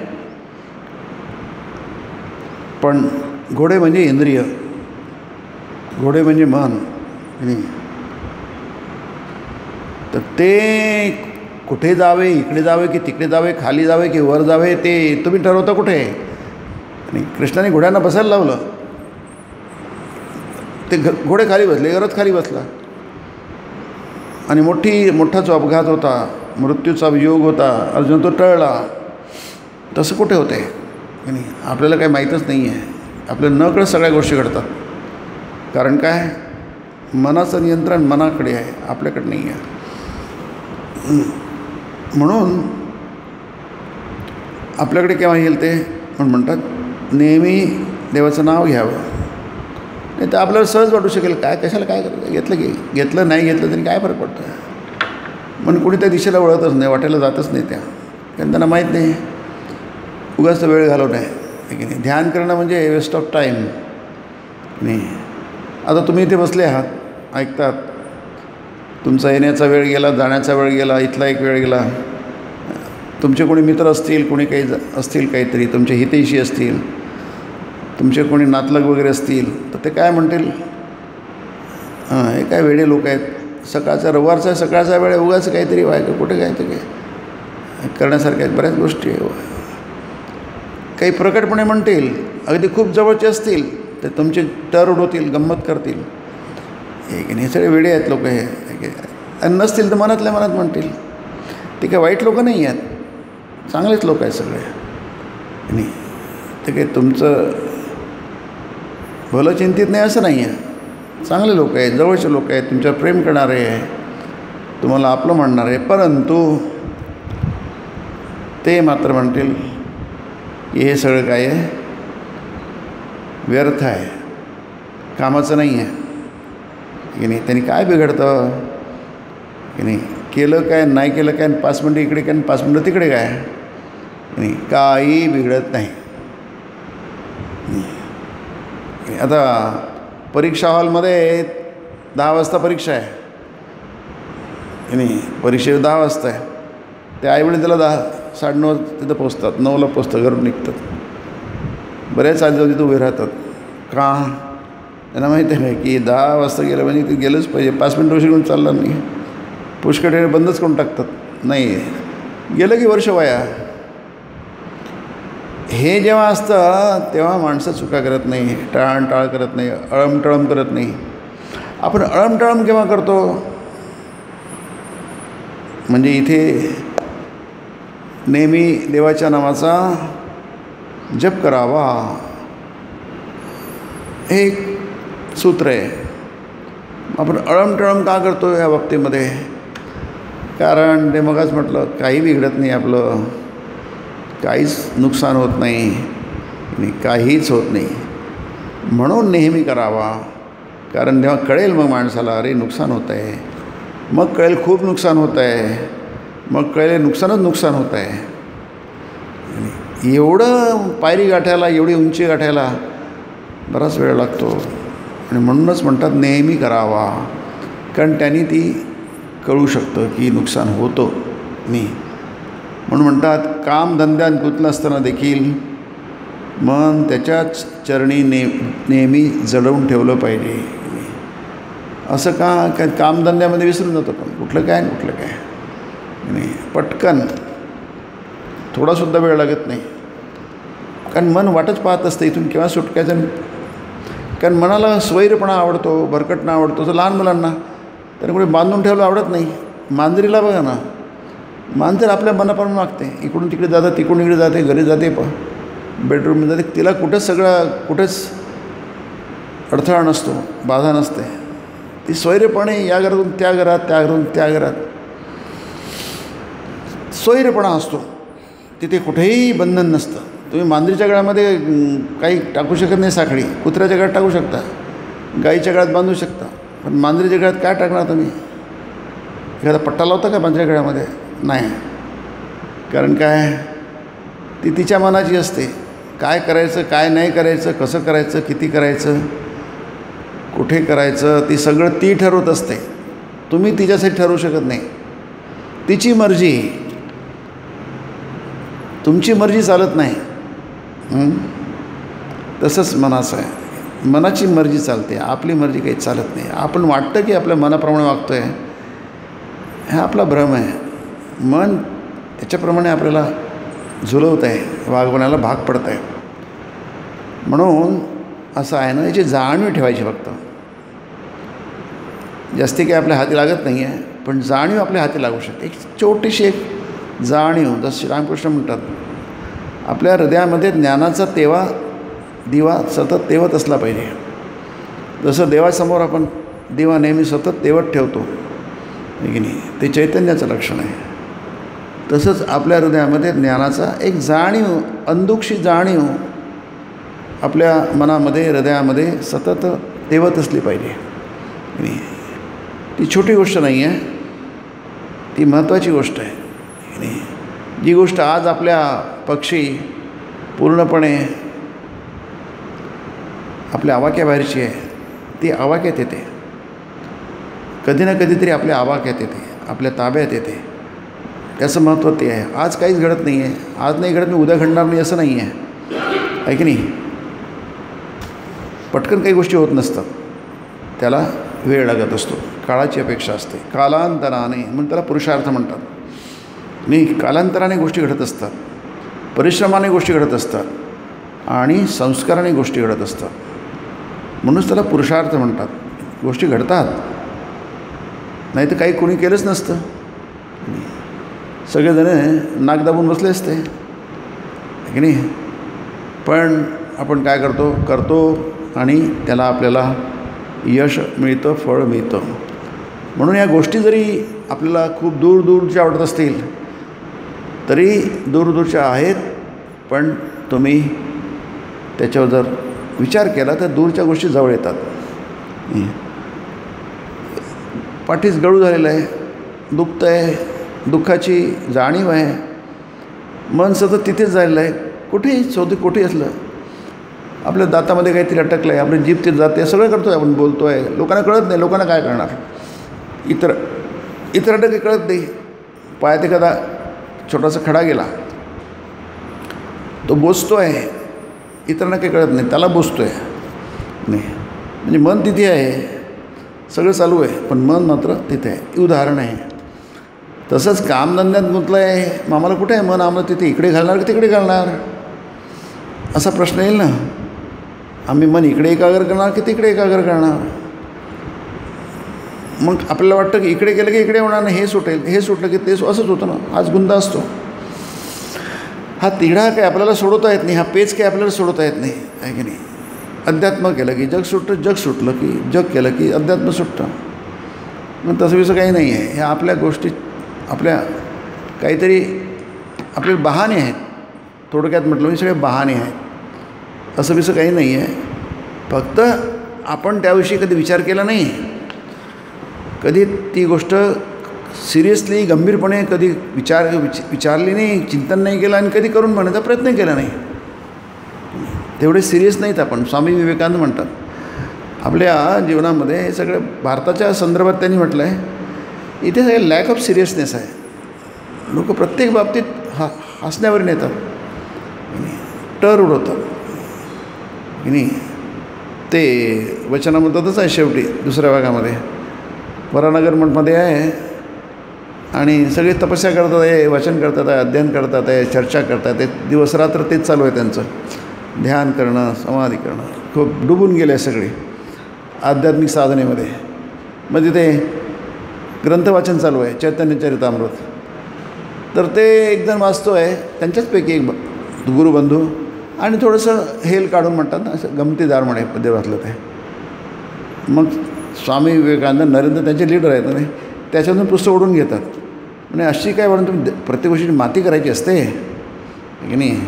पण घोडे म्हणजे इंद्रिय, घोडे म्हणजे मन. तर ते कुठे जावे, इकडे जावे की तिकडे जावे, खाली जावे की वर जावे, ते तुम्ही ठरवता कुठे. आणि कृष्णाने घोड्यांना बसायला लावलं. ते घोडे खाली बसले, रथ खाली बसला. आणि मोठा जो अपघात होता, मृत्यूचा वियोग होता, अर्जुन तो टळला. तसं कुठे होते की नाही. आपल्याला काही माहीतच नाही आहे. आपल्याला न कळत सगळ्या गोष्टी घडतात. कारण काय, मनाचं नियंत्रण मनाकडे आहे, आपल्याकडे नाही आहे. म्हणून आपल्याकडे केव्हा येईल ते म्हणतात नेहमी देवाचं नाव घ्यावं. नाही तर आपल्याला सहज वाटू शकेल, काय कशाला काय करायचं, घेतलं नाही घेतलं तरी काय फरक पडतो. म्हणून कुणी त्या दिशेला वळतच नाही, वाटेला जातच नाही त्या. कारण त्यांना माहीत नाही, उगाच वेळ घालवणं आहे की नाही. ध्यान करणं म्हणजे वेस्ट ऑफ टाईम नाही. आता तुम्ही इथे बसले आहात, ऐकतात, तुमचा येण्याचा वेळ गेला, जाण्याचा वेळ गेला, इथला एक वेळ गेला. तुमचे कोणी मित्र असतील, कोणी काही असतील, काहीतरी तुमचे हितैषी असतील, तुमचे कोणी नातलग वगैरे असतील, तर ते काय म्हणतील, हे काय वेडे लोक आहेत, रविवारचा सकाळचा वेळ उगाच काहीतरी व्हायचं, कुठे काय ते काय करण्यासारख्या आहेत बऱ्याच गोष्टी. काही प्रकटपणे म्हणतील, अगदी खूप जवळचे असतील तर तुमचे टर उडवतील, गंमत करतील. हे सगळे वेडे आहेत लोक हे. आणि नसतील तर मनातल्या मनात म्हणतील. ते काय वाईट लोक नाही आहेत, चांगलेच लोक आहेत सगळे. नाही ते काही तुमचं भलं चिंतित नाही असं नाही आहे. चांगले लोक आहेत, जवळचे लोक आहेत, तुमच्यावर प्रेम करणारे आहे, तुम्हाला आपलं म्हणणारे. परंतु ते मात्र म्हणतील की हे सगळं काय आहे, व्यर्थ आहे, कामाचं नाही आहे की नाही. त्यांनी काय बिघडतं की नाही. केलं काय नाही केलं काय, 5 मिनटं इकडे काय 5 मिनटं तिकडे काय की नाही, काही बिघडत नाही. आता परीक्षा हॉलमध्ये 10 वाजता परीक्षा आहे की नाही, परीक्षेला 10 वाजता आहे. ते आईवडील त्याला 10-9:30 तिथं पोचतात, 9ला पोचतात, घरून निघतात. बऱ्याच आधी तिथं उभे राहतात. का? त्यांना माहिती आहे की 10 वाजता गेलं म्हणजे ते गेलंच पाहिजे. 5 मिनटं उशीर करून चालणार नाही. पुष्कळ ठिकाणी बंदच करून टाकतात. नाही गेलं की वर्ष वाया. हे जेव्हा असतं तेव्हा माणसं चुका करत नाही, टाळाटाळ करत नाही, अळमटळम करत नाही. आपण अळमटळम केव्हा करतो? म्हणजे इथे नेहमी देवाच्या नावाचा जप करावा, हे एक सूत्र आहे. आपण अळमटळम का करतो या बाबतीमध्ये? कारण ते मगच म्हटलं, काही बिघडत नाही आपलं, काहीच नुकसान होत नाही आणि काहीच होत नाही, म्हणून नेहमी करावा. कारण जेव्हा कळेल मग माणसाला, अरे नुकसान होत आहे, मग कळेल खूप नुकसान होत आहे, मग कळेल नुकसानच नुकसान होत आहे. एवढं पायरी गाठायला, एवढी उंची गाठायला बराच वेळ लागतो. आणि म्हणूनच म्हणतात नेहमी करावा, कारण त्यांनी ती कळू शकतं की नुकसान होतं नाही. म्हणून म्हणतात कामधंद्यात गुंतलं असताना देखील मन त्याच्याच चरणी नेहमी जडवून ठेवलं पाहिजे. असं का कामधंद्यामध्ये विसरून जातो पण कुठलं काय कुठलं काय नाही, पटकन थोडासुद्धा वेळ लागत नाही. कारण मन वाटच पाहत असतं इथून केव्हा सुटकायचं. कारण मनाला स्वैरपणा आवडतो, भरकटणं आवडतो. तर लहान मुलांना तर कुठे बांधून ठेवलं आवडत नाही. मांजरीला बघा ना, मांजर आपल्या मनाप्रमाणे मागते, इकडून तिकडे जातं, तिकडून इकडे जाते, घरी जाते, बेडरूममध्ये जाते. तिला कुठेच अडथळा नसतो, बाधा नसते. ती स्वैरपणे या घरातून त्या घरात, त्या घरातून त्या घरात स्वैरपणा असतो. तिथे कुठेही बंधन नसतं. तुम्ही मांजरीच्या गळ्यामध्ये काही टाकू शकत नाही साखळी, कुत्र्याच्या गळ्यात टाकू शकता, गाईच्या गळ्यात बांधू शकता, पण मांजरीच्या गळ्यात काय टाकणार तुम्ही? एखादा पट्टा लावता का मांजरीच्या गळ्यामध्ये? नाही. कारण काय, ती तिच्या मनाची असते. काय करायचं, काय नाही करायचं, कसं करायचं, किती करायचं, कुठे करायचं, ती सगळं ती ठरवत असते. तुम्ही तिच्यासाठी ठरवू शकत नाही. तिची मर्जी, तुमची मर्जी चालत नाही. तसंच मनाचं आहे. मनाची मर्जी चालते, आपली मर्जी काही चालत नाही. आपण वाटतं की आपल्या मनाप्रमाणे वागतो आहे, हा आपला भ्रम आहे. मन त्याच्याप्रमाणे आपल्याला झुलवत आहे, वागवण्याला भाग पडत आहे. म्हणून असं आहे ना, याची जाणीव ठेवायची. फक्त जास्ती काही आपल्या हाती लागत नाही आहे, पण जाणीव आपल्या हाती लागू शकते. एक छोटीशी एक जाणीव, जसं रामकृष्ण म्हणतात, आपल्या हृदयामध्ये ज्ञानाचा दिवा सतत तेवत असला पाहिजे. जसं देवासमोर आपण दिवा नेहमी सतत तेवत ठेवतो की नाही, ते चैतन्याचं लक्षण आहे. तसंच आपल्या हृदयामध्ये ज्ञानाचा एक जाणीव, अंधुकशी जाणीव आपल्या मनामध्ये, हृदयामध्ये सतत तेवत असली पाहिजे. ती छोटी गोष्ट नाही आहे, ती महत्त्वाची गोष्ट आहे. जी गोष्ट आज आपल्या पक्षी पूर्णपणे आपल्या आवाक्याबाहेरची आहे, ती आवाक्यात येते. कधी ना कधीतरी आपल्या आवाक्यात येते, आपल्या ताब्यात येते. त्याचं महत्त्व ते आहे. आज काहीच घडत नाही आहे, आज नाही घडत मी उद्या घडणार नाही असं नाही आहे की नाही. पटकन काही गोष्टी होत नसतात, त्याला वेळ लागत असतो, काळाची अपेक्षा असते. कालांतराने म्हणून त्याला पुरुषार्थ म्हणतात. नाही, कालांतराने गोष्टी घडत असतात, परिश्रमाने गोष्टी घडत असतात आणि संस्काराने गोष्टी घडत असतात. म्हणूनच त्याला पुरुषार्थ म्हणतात. गोष्टी घडतात, नाही तर काही कोणी केलंच नसतं. सगळेजण नाक दाबून बसले असते की नाही. पण आपण काय करतो आणि त्याला आपल्याला यश मिळतं, फळ मिळतं. म्हणून या गोष्टी जरी आपल्याला खूप दूरच्या वाटत असतील तरी दूरच्या आहेत, पण तुम्ही त्याच्यावर जर विचार केला तर दूरच्या गोष्टी जवळ येतात. पाठीस गळू झालेलं आहे, दुखतं आहे, दुःखाची जाणीव आहे, मन सतत तिथेच झालेलं आहे. कुठेही कुठेही असलं, आपल्या दातामध्ये काहीतरी अटकलं आहे, आपली जीभ तिथे जाते, सगळं करतो आहे, आपण बोलतो आहे, लोकांना कळत नाही. लोकांना काय करणार, इतर अटक कळत नाही. पायात एखादा छोटासा खडा गेला, तो बोचतो आहे, इतरांना काही कळत नाही, त्याला बोचतो आहे नाही. म्हणजे मन तिथे आहे, सगळं चालू आहे, पण मन मात्र तिथे आहे. ही उदाहरण आहे. तसंच कामधंद्यात गुंतलं आहे, मग आम्हाला कुठे आहे मन, आम्हाला तिथे इकडे घालणार की तिकडे घालणार असा प्रश्न येईल ना. आम्ही मन इकडे एकाग्र करणार की तिकडे एकाग्र करणार. मग आपल्याला वाटतं की इकडे गेलं की इकडे होणार नाही, हे सुटेल, हे सुटलं की ते असंच होतं ना. हाच गुंता असतो. हा तिढा काय आपल्याला सोडवता येत नाही, हा पेच काय आपल्याला सोडवता येत नाही, आहे की नाही. अध्यात्म केलं की जग सुटतं, जग सुटलं की जग केलं की अध्यात्म सुटतं. मग तसं विसं काही नाही आहे. ह्या आपल्या गोष्टी, आपल्या काहीतरी आपले बहाणे आहेत. थोडक्यात म्हटलं मी सगळे बहाणे आहेत. असं विसं काही नाही आहे. फक्त आपण त्याविषयी कधी विचार केला नाही, कधी ती गोष्ट सिरियसली गंभीरपणे कधी विचारली नाही, चिंतन नाही केलं आणि कधी करून म्हणण्याचा प्रयत्न केला नाही. तेवढे सिरियस नाहीत आपण. स्वामी विवेकानंद म्हणतात आपल्या जीवनामध्ये हे सगळं भारताच्या संदर्भात त्यांनी म्हटलं आहे, इथे सगळे लॅक ऑफ सिरियसनेस आहे. लोक प्रत्येक बाबतीत हसण्यावर नेतात, टर उडवतात की नाही. ते वचनामधूनच आहे शेवटी दुसऱ्या भागामध्ये, वरानगर मठमध्ये आहे आणि सगळे तपस्या करतात आहे, वाचन करतात आहे, अध्ययन करतात आहे, चर्चा करतात आहे. दिवसरात्र तेच चालू आहे त्यांचं. ध्यान करणं, समाधी करणं, खूप डुबून गेले आहे सगळे आध्यात्मिक साधनेमध्ये. मग तिथे ग्रंथवाचन चालू आहे, चैतन्यचरितामृत. तर ते एकजण वाचतो आहे, त्यांच्याचपैकी एक गुरुबंधू, आणि थोडंसं हेल काढून म्हणतात ना, असं गमतीदार म्हणे पद्य वाचलं ते. मग स्वामी विवेकानंद, नरेंद्र त्यांचे लीडर आहेत ना, त्याच्यातून पुस्तक ओढून घेतात. म्हणजे अशी काय म्हणून तुम्ही प्रत्येक गोष्टीची माती करायची असते की नाही.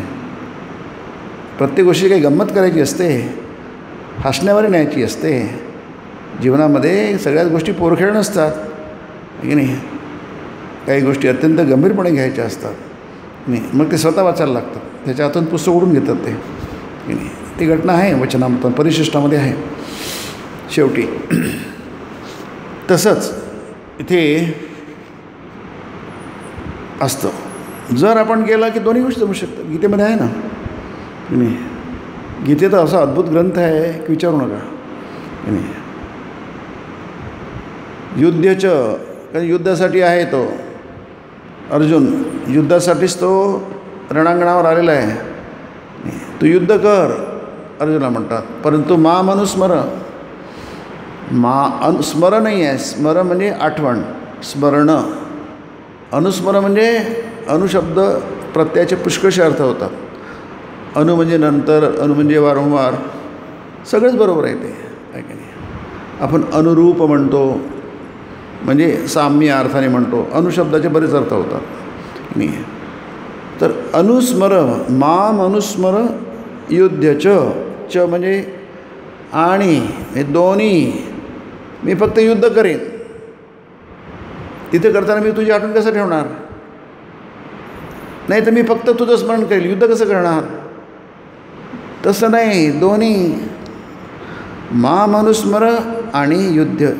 प्रत्येक गोष्टी काही गंमत करायची असते, हसण्यावर न्यायची असते. जीवनामध्ये सगळ्याच गोष्टी पोरखेळ नसतात की नाही. काही गोष्टी अत्यंत गंभीरपणे घ्यायच्या असतात नाही. मग ते स्वतः वाचायला लागतात, त्याच्या हातून पुस्तक ओढून घेतात ते की नाही. ती घटना आहे वचनामृत परिशिष्टामध्ये आहे शेवटी. तसंच इथे असतं. जर आपण केलं की दोन्ही गोष्टी जमू शकतात. गीतेमध्ये आहे ना की नाही. गीतेचा असा अद्भुत ग्रंथ आहे की विचारू नका की नाही. युद्धच, कारण युद्धासाठी आहे तो अर्जुन, युद्धासाठीच तो रणांगणावर आलेला आहे. तू युद्ध कर अर्जुना म्हणतात, परंतु माम अनुस्मर. स्मर नाही आहे, स्मर म्हणजे आठवण, स्मरण. अनुस्मर म्हणजे अनुशब्द प्रत्ययाचे पुष्कळसे अर्थ होतात. अनु म्हणजे नंतर, अनु म्हणजे वारंवार, सगळंच बरोबर आहे ते, आहे की नाही. आपण अनुरूप म्हणतो, म्हणजे साम्य अर्थाने म्हणतो. अनुशब्दाचे बरेच अर्थ होतात नाही. तर अनुस्मर, माम अनुस्मर युद्धच, च म्हणजे आणि, हे दोन्ही. मी फक्त युद्ध करेन, तिथे करताना मी तुझी आठवण कसं ठेवणार. नाही तर मी फक्त तुझं स्मरण करेल, युद्ध कसं करणार. तसं नाही, दोन्ही. माम अनुस्मर आणि युद्ध,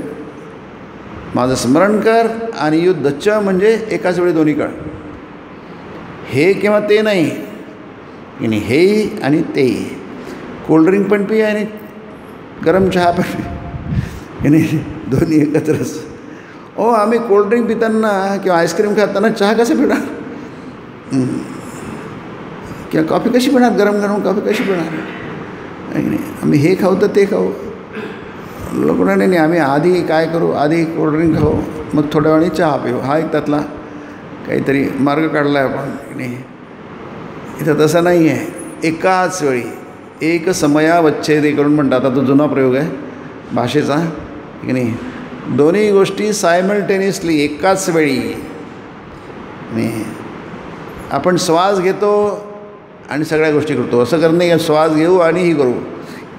माझं स्मरण कर आणि युद्ध. च म्हणजे एकाच वेळी दोन्ही काळ, हे किंवा ते नाही आणि हे आणि ते. कोल्ड्रिंक पण पी आणि गरम चहा पण पी, नाही दोन्ही एकत्रच. आम्ही कोल्ड्रिंक पिताना किंवा आईस्क्रीम खाताना चहा कसं पिणार, किंवा कॉफी कशी पिणार, गरम गरम कॉफी कशी पिणार. नाही, आम्ही हे खाऊ तर ते खाऊ. लोकांना नाही, आम्ही आधी काय करू, आधी कोल्ड्रिंक खाऊ, मग थोड्या वेळाने चहा पिऊ. हा एक त्यातला काहीतरी मार्ग काढला आहे आपण नाही. इथं तसं नाही आहे. एकाच वेळी एक समयावच्छेद करून म्हणतात. आता तो जुना प्रयोग आहे भाषेचा की नाही. दोन्ही गोष्टी सायमल्टेनियसली एकाच वेळी नाही. आपण श्वास घेतो आणि सगळ्या गोष्टी करतो. असं करणे की श्वास घेऊ आणि ही करू.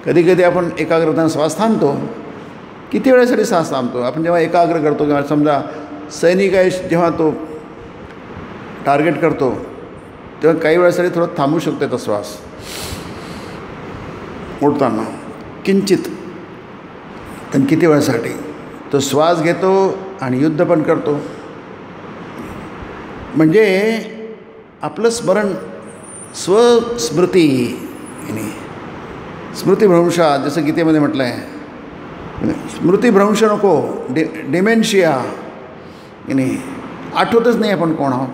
कधी कधी आपण एकाग्रतानं श्वास थांबतो. किती वेळेसाठी श्वास थांबतो? आपण जेव्हा एकाग्र करतो किंवा समजा सैनिक आहे जेव्हा तो टार्गेट करतो तेव्हा काही वेळेसाठी थोडं थांबू शकतो त्याचा श्वास उडताना किंचित. पण किती वेळासाठी तो श्वास घेतो आणि युद्ध पण करतो. म्हणजे आपलं स्मरण स्वस्मृती स्मृतिभ्रंशात जसं गीतेमध्ये म्हटलं आहे, स्मृतिभ्रंश नको, डिमेन्शिया आठवतच नाही आपण कोण आहोत.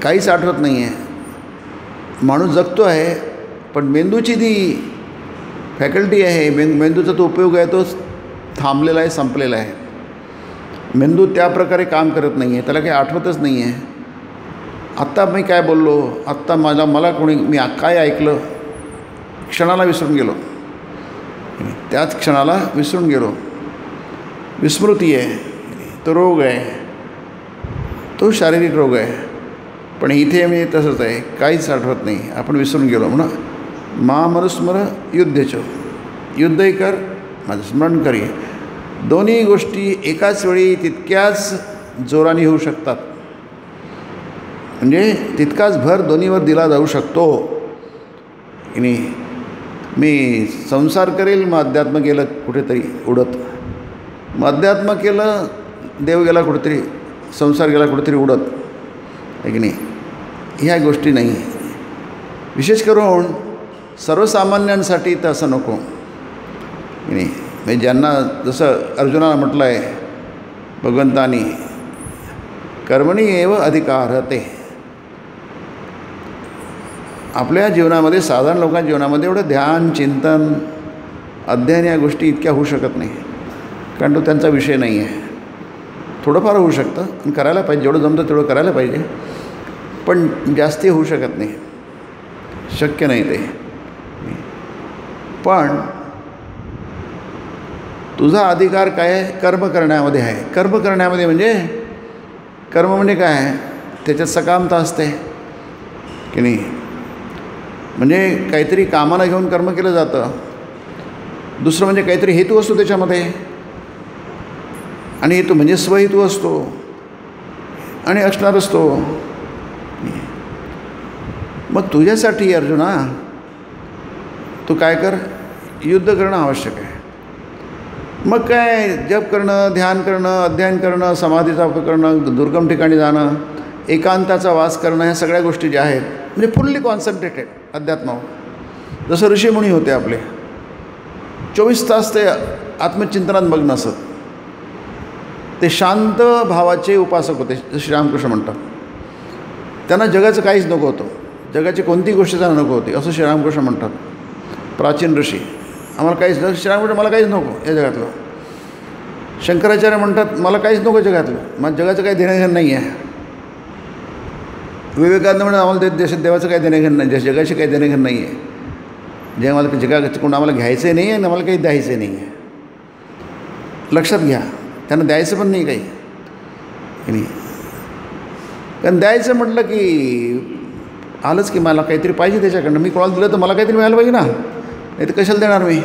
काहीच आठवत नाही आहे. माणूस जगतो आहे पण मेंदूची ती फॅकल्टी आहे, मेंदूचा तो उपयोग आहे तो थांबलेला आहे, संपलेला आहे. मेंदू त्या प्रकारे काम करत नाही आहे, त्याला काही आठवतच नाही आहे. आत्ता मी काय बोललो, आत्ता मला कोणी मी काय ऐकलं, क्षणाला विसरून गेलो. त्याच क्षणाला विसरून गेलो. विस्मृती आहे, तो रोग आहे, तो शारीरिक रोग आहे. पण इथे मी तसंच आहे, काहीच आठवत नाही, आपण विसरून गेलो. म्हणून मनुस्मर युद्धच, युद्धही कर माझं स्मरण करी. दोन्ही गोष्टी एकाच वेळी तितक्याच जोराने होऊ शकतात. म्हणजे तितकाच भर दोन्हीवर दिला जाऊ शकतो की नाही. मी संसार करेल मग अध्यात्म गेलं कुठेतरी उडत, मग अध्यात्म केलं देव गेला कुठेतरी, संसार गेला कुठेतरी उडत, आहे की नाही. ह्या गोष्टी नाही. विशेष करून सर्वसामान्यांसाठी तर असं नको की नाही. म्हणजे ज्यांना जसं अर्जुनाला म्हटलं आहे भगवंतानी, कर्मणी एव अधिकारते. आपल्या जीवनामध्ये, साधारण लोकांच्या जीवनामध्ये एवढं ध्यान, चिंतन, अध्ययन या गोष्टी इतक्या होऊ शकत नाही, कारण तो त्यांचा विषय नाही आहे. थोडंफार होऊ शकतं आणि करायला पाहिजे, जेवढं जमतं तेवढं करायला पाहिजे, पण जास्ती होऊ शकत नाही, शक्य नाही ते. पण तुझा अधिकार काय आहे? कर्म करण्यामध्ये आहे. कर्म करण्यामध्ये म्हणजे कर्म म्हणजे काय आहे? त्याच्यात सकामता असते की नाही. म्हणजे काहीतरी कामाला घेऊन कर्म केलं जातं. दुसरं म्हणजे काहीतरी हेतू असतो त्याच्यामध्ये, आणि हेतू म्हणजे स्वहेतू असतो आणि असणार असतो. मग तुझ्यासाठी अर्जुना तू काय कर, युद्ध करणं आवश्यक आहे. मग काय जप करणं, ध्यान करणं, अध्ययन करणं, समाधीचा वापर करणं, दुर्गम ठिकाणी जाणं, एकांताचा वास करणं, ह्या सगळ्या गोष्टी ज्या आहेत म्हणजे फुल्ली कॉन्सन्ट्रेटेड अध्यात्मावर. जसं ऋषीमुनी होते आपले, 24 तास ते आत्मचिंतनात मग्न असत. ते शांत भावाचे उपासक होते, जसे श्रीरामकृष्ण म्हणतात. त्यांना जगाचं काहीच नको होतं, जगाची कोणतीही गोष्ट त्यांना नको होती, असं श्रीरामकृष्ण म्हणतात. प्राचीन ऋषी, आम्हाला काहीच नको, श्रीरामकृष्ण मला काहीच नको या जगातलं. शंकराचार्य म्हणतात मला काहीच नको जगातलं, मला जगाचं काही देणंघेणं नाही आहे. विवेकानंद म्हणून आम्हाला देशात देवाचं काही देणंघेणं नाही, जगाशी काही देणंघेणं नाही आहे. जे आम्हाला जगाकडून आम्हाला घ्यायचं नाही आहे आणि आम्हाला काही द्यायचं नाही आहे. लक्षात घ्या, त्यांना द्यायचं पण नाही काही नाही. कारण द्यायचं म्हटलं की आलंच की मला काहीतरी पाहिजे त्याच्याकडनं, मी कोणाला दिलं तर मला काहीतरी मिळालं पाहिजे ना, नाही तर कशाला देणार मी.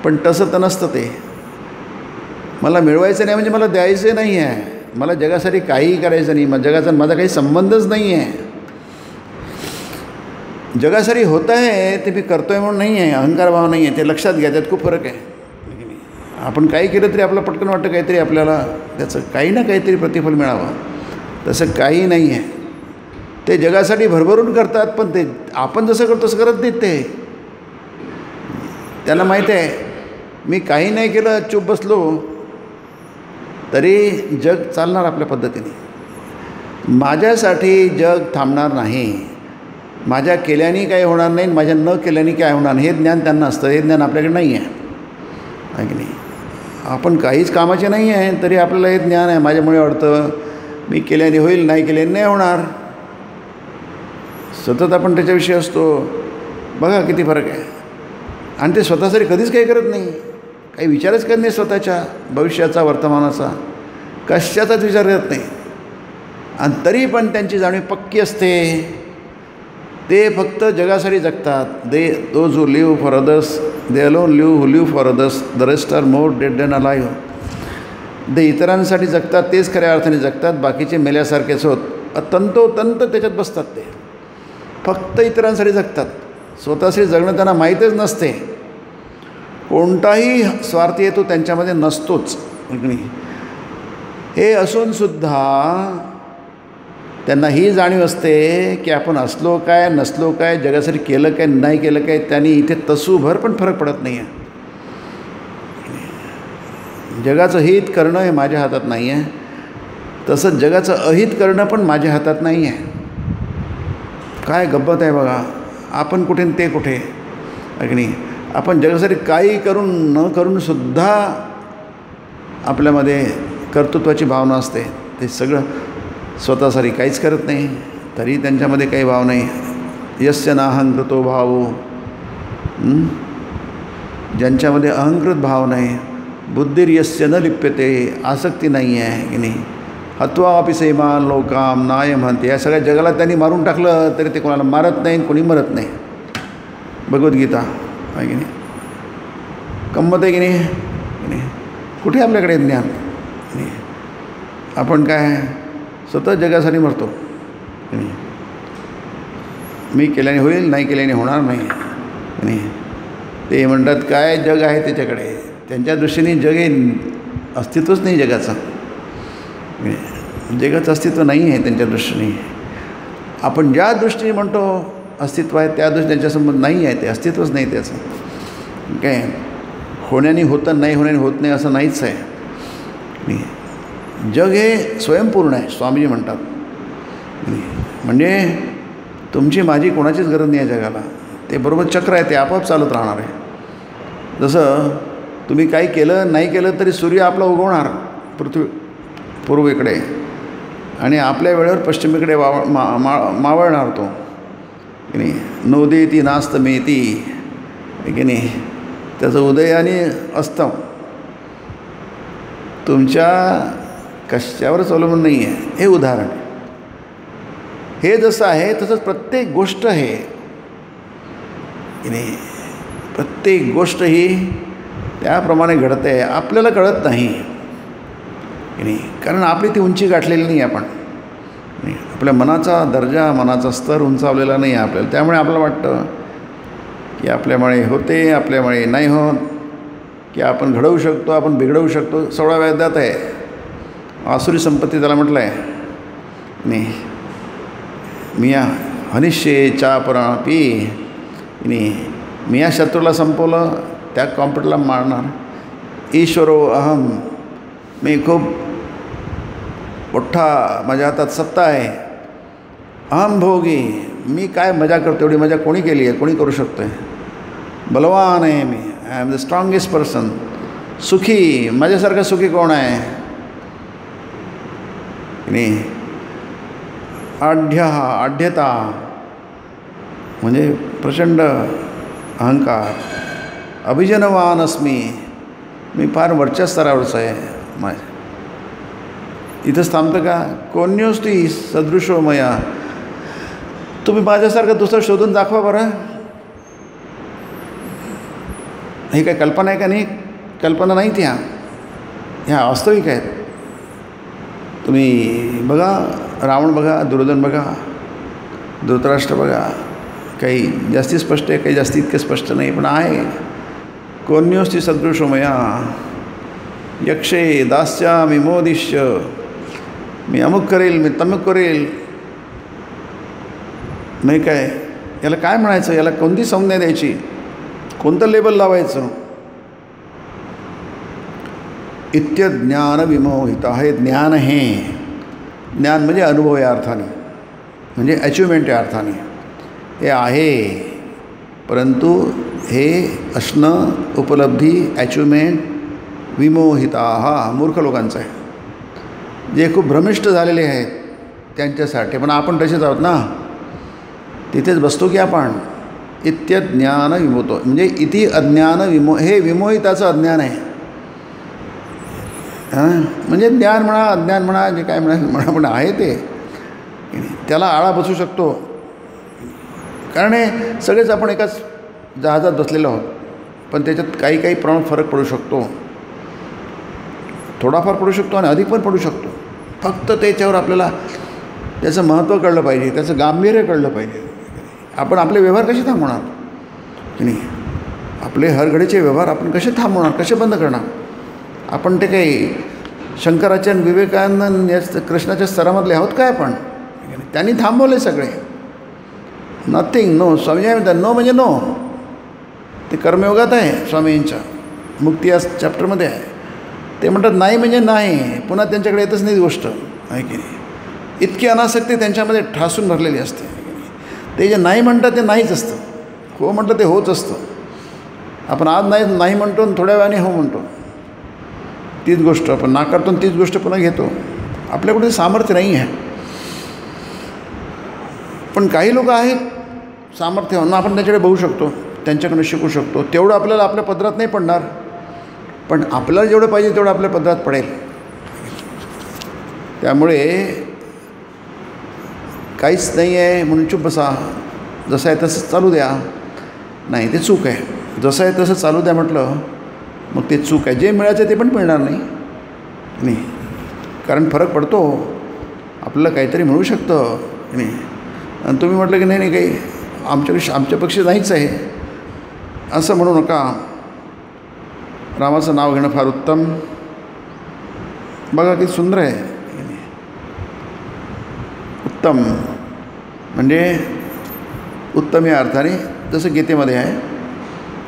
पण तसं तर नसतं ते. मला मिळवायचं नाही म्हणजे मला द्यायचं नाही आहे, मला जगासाठी काहीही करायचं नाही, मग जगाचा माझा काही संबंधच नाही आहे. जगासाठी होतं आहे ते मी करतो आहे म्हणून नाही आहे, अहंकारभाव नाही आहे, ते लक्षात घ्या. त्यात खूप फरक आहे. आपण काही केलं तरी आपलं पटकन वाटतं काहीतरी आपल्याला त्याचं काही ना काहीतरी प्रतिफल मिळावं, तसं काही नाही आहे. ते जगासाठी भरभरून करतात, पण ते आपण जसं करतो तसं करत नाहीत. ते त्यांना माहीत आहे मी काही नाही केलं, चूप बसलो तरी जग चालणार आपल्या पद्धतीने. माझ्यासाठी जग थांबणार नाही, माझ्या केल्याने काही होणार नाही, माझ्या न केल्याने काय होणार नाही, हे ज्ञान त्यांना असतं. हे ज्ञान आपल्याकडे नाही आहे की नाही. आपण काहीच कामाचे नाही आहे तरी आपल्याला हे ज्ञान आहे, माझ्यामुळे वाटतं, मी केल्याने होईल, नाही केल्याने नाही होणार. सतत आपण त्याच्याविषयी असतो. बघा किती फरक आहे. आणि ते स्वतःसाठी कधीच काही करत नाही, काही विचारच करत नाही स्वतःच्या भविष्याचा, वर्तमानाचा, कशाचाच विचार करत नाही. आणि तरी पण त्यांची जाणीव पक्की असते ते फक्त जगासाठी जगतात. Those who live for others they alone live who live for others the rest are more dead than alive. ते इतरांसाठी जगतात, तेच खऱ्या अर्थाने जगतात. बाकीचे मेल्यासारखेच होत. तंतोतंत त्याच्यात बसतात. ते फक्त इतरांसाठी जगतात. स्वतःसाठी जगणं त्यांना माहीतच नसते. कोणताही स्वार्थ येतो त्यांच्यामध्ये नसतोच. हे असूनसुद्धा त्यांना ही जाणीव असते की आपण असलो काय नसलो काय, जगासाठी केलं काय नाही केलं काय, त्यांनी इथे तसूभर पण फरक पडत नाही आहे. जगाचं हित करणं हे माझ्या हातात नाही आहे, तसंच जगाचं अहित करणं पण माझ्या हातात नाही आहे. काय गब्बत आहे बघा. आपण कुठे ते कुठे आहे नाही. आपण जगासाठी काही करून न करूनसुद्धा आपल्यामध्ये कर्तृत्वाची भावना असते. ते सगळं स्वतःसाठी काहीच करत नाही, तरी त्यांच्यामध्ये काही भाव नाही. यस्य नाहंकृतो भावो, ज्यांच्यामध्ये अहंकृत भाव नाही. बुद्धिर्यस्य न लिप्यते, आसक्ती नाही आहे की नाही. हत्वा अपि सैमान लोकाम नाय म्हणते. या सगळ्या जगाला त्यांनी मारून टाकलं तरी ते कोणाला मारत नाही, कोणी मरत नाही. भगवद्गीता आहे की नाही. गंमत आहे की नाही. कुठे आपल्याकडे ज्ञान नाही. आपण काय स्वतः जगासाठी मरतो. मी केल्याने होईल, नाही केल्याने होणार नाही. ते म्हणतात काय जग आहे त्याच्याकडे, त्यांच्या दृष्टीने जग हे अस्तित्वच नाही जगाचं. जगाचं अस्तित्व नाही आहे त्यांच्या दृष्टीने. आपण ज्या दृष्टीने म्हणतो अस्तित्व आहे त्या दृष्टीने त्यांच्यासमोर नाही आहे. ते अस्तित्वच नाही त्याचं. काय होण्याने होतं, नाही होण्याने होत नाही असं नाहीच आहे. जग हे स्वयंपूर्ण आहे स्वामीजी म्हणतात. म्हणजे तुमची माझी कोणाचीच गरज नाही आहे जगाला. ते बरोबर चक्र आहे, ते आपोआप चालत राहणार आहे. जसं तुम्ही काही केलं नाही केलं तरी सूर्य आपला उगवणार पूर्वेकडे आणि आपल्या वेळेवर पश्चिमेकडे मावळणार तो की नाही. नोदेती नास्त मेती की नाही. त्याचं उदय आणि अस्तम तुमच्या कशावरच अवलंबून नाही आहे. हे उदाहरण. हे जसं आहे तसंच प्रत्येक गोष्ट आहे की नाही. प्रत्येक गोष्ट ही त्याप्रमाणे घडते. आपल्याला कळत नाही की नाही, कारण आपली ती उंची गाठलेली नाही आपण. आपल्या मनाचा दर्जा, मनाचा स्तर उंचावलेला नाही आहे आपल्याला. त्यामुळे आपल्याला वाटतं की आपल्यामुळे होते, आपल्यामुळे नाही होत, की आपण घडवू शकतो, आपण बिघडवू शकतो. 16 वेदात आहे. आसुरी संपत्ती त्याला म्हटलं आहे नाही. मिया हनिष्ये चापरापी नाही. मी या शत्रूला संपवलं, त्या कॉम्प्युटरला मारणार. ईश्वरो अहम, मी खूप मोठा, माझ्या हातात सत्ता आहे. अहम भोगी, मी काय मजा करतो एवढी मजा कोणी केली आहे, कोणी करू शकतो आहे. बलवान आहे मी, I am the strongest person. सुखी, माझ्यासारखा सुखी कोण आहे नाही. आढ्यता म्हणजे प्रचंड अहंकार. अभिजनवान अस्मी, मी फार वरच्या स्तरावरच आहे. इथंच थांबतं का. कोण्योस्ती सदृशो मया, तुम्ही माझ्यासारखं दुसरं शोधून दाखवा बरं. ही काय कल्पना आहे का नाही. कल्पना नाही त्या, ह्या वास्तविक आहेत. तुम्ही बघा, रावण बघा, दुर्योधन बघा, धृतराष्ट्र बघा. काही जास्ती स्पष्ट आहे, काही जास्ती इतके स्पष्ट नाही, पण आहे. कोण्योस्ती सदृशो मया यक्षे दास्या मी मोदिष्य, मी अमुक करेल, मी तमुक करेल. नाही काय, याला काय म्हणायचं, याला कोणती संज्ञा द्यायची, कोणतं लेबल लावायचं. इत्यज्ञान विमोहिता, हे ज्ञान आहे. ज्ञान म्हणजे अनुभव या अर्थाने, म्हणजे अचिव्हमेंट या अर्थाने हे आहे. परंतु हे असणं, उपलब्धी, अचिव्हमेंट विमोहिता हा मूर्ख लोकांचा आहे, जे खूप भ्रमिष्ट झालेले आहेत त्यांच्यासाठी. पण आपण तसेच आहोत ना, तिथेच बसतो की आपण. इत्यज्ञान विमोतो म्हणजे इति अज्ञान हे विमोहिताचं अज्ञान आहे. म्हणजे ज्ञान म्हणा, अज्ञान म्हणा, जे काय म्हणा पण आहे ते, त्याला आळा बसू शकतो. कारण हे सगळेच आपण एकाच जहाजात बसलेलो आहोत, पण त्याच्यात काही काही प्रमाणात फरक पडू शकतो, थोडाफार पडू शकतो आणि अधिक पण पडू शकतो. फक्त त्याच्यावर आपल्याला त्याचं महत्त्व कळलं पाहिजे, त्याचं गांभीर्य कळलं पाहिजे. आपण आपले व्यवहार कसे थांबवणार की नाही? आपले हरघडीचे व्यवहार आपण कसे थांबवणार, कसे बंद करणार? आपण ते काही शंकराच्या आणि विवेकानंद या कृष्णाच्या स्तरामधले आहोत काय आपण? त्यांनी थांबवले सगळे. Nothing, no. स्वामी म्हणतात नो म्हणजे नो. ते कर्मयोगात आहे स्वामींच्या मुक्ती या चॅप्टरमध्ये आहे. ते म्हणतात नाही म्हणजे नाही, पुन्हा त्यांच्याकडे येतच नाही गोष्ट, आहे की नाही? इतकी अनासक्ती त्यांच्यामध्ये ठासून भरलेली असते. ते जे नाही म्हणतात ते नाहीच असतं, हो म्हटलं ते होच असतं. आपण आज नाही म्हणतो आणि थोड्या वेळाने हो म्हणतो, तीच गोष्ट आपण नाकारतो आणि तीच गोष्ट पुन्हा घेतो. आपल्याकडे सामर्थ्य नाही आहे. पण काही लोक आहेत सामर्थ्य, म्हणून आपण त्यांच्याकडे बघू शकतो, त्यांच्याकडून शिकू शकतो. तेवढं आपल्याला आपल्या पदरात नाही पडणार, पण आपल्याला जेवढं पाहिजे तेवढं आपल्या पदरात पडेल. त्यामुळे काहीच नाही आहे म्हणून चुप बसा, जसं आहे तसं चालू द्या, नाही ते चूक आहे. जसं आहे तसं चालू द्या म्हटलं मग ते चूक आहे. जे मिळायचं ते पण मिळणार नाही, कारण फरक पडतो. आपल्याला काहीतरी मिळू शकतं नाही, आणि तुम्ही म्हटलं की नाही काही आमच्यापेक्षा नाहीच आहे असं म्हणू नका. रामाचं नाव घेणं फार उत्तम. बघा किती सुंदर आहे. उत्तम म्हणजे उत्तम या अर्थाने जसं गीतेमध्ये आहे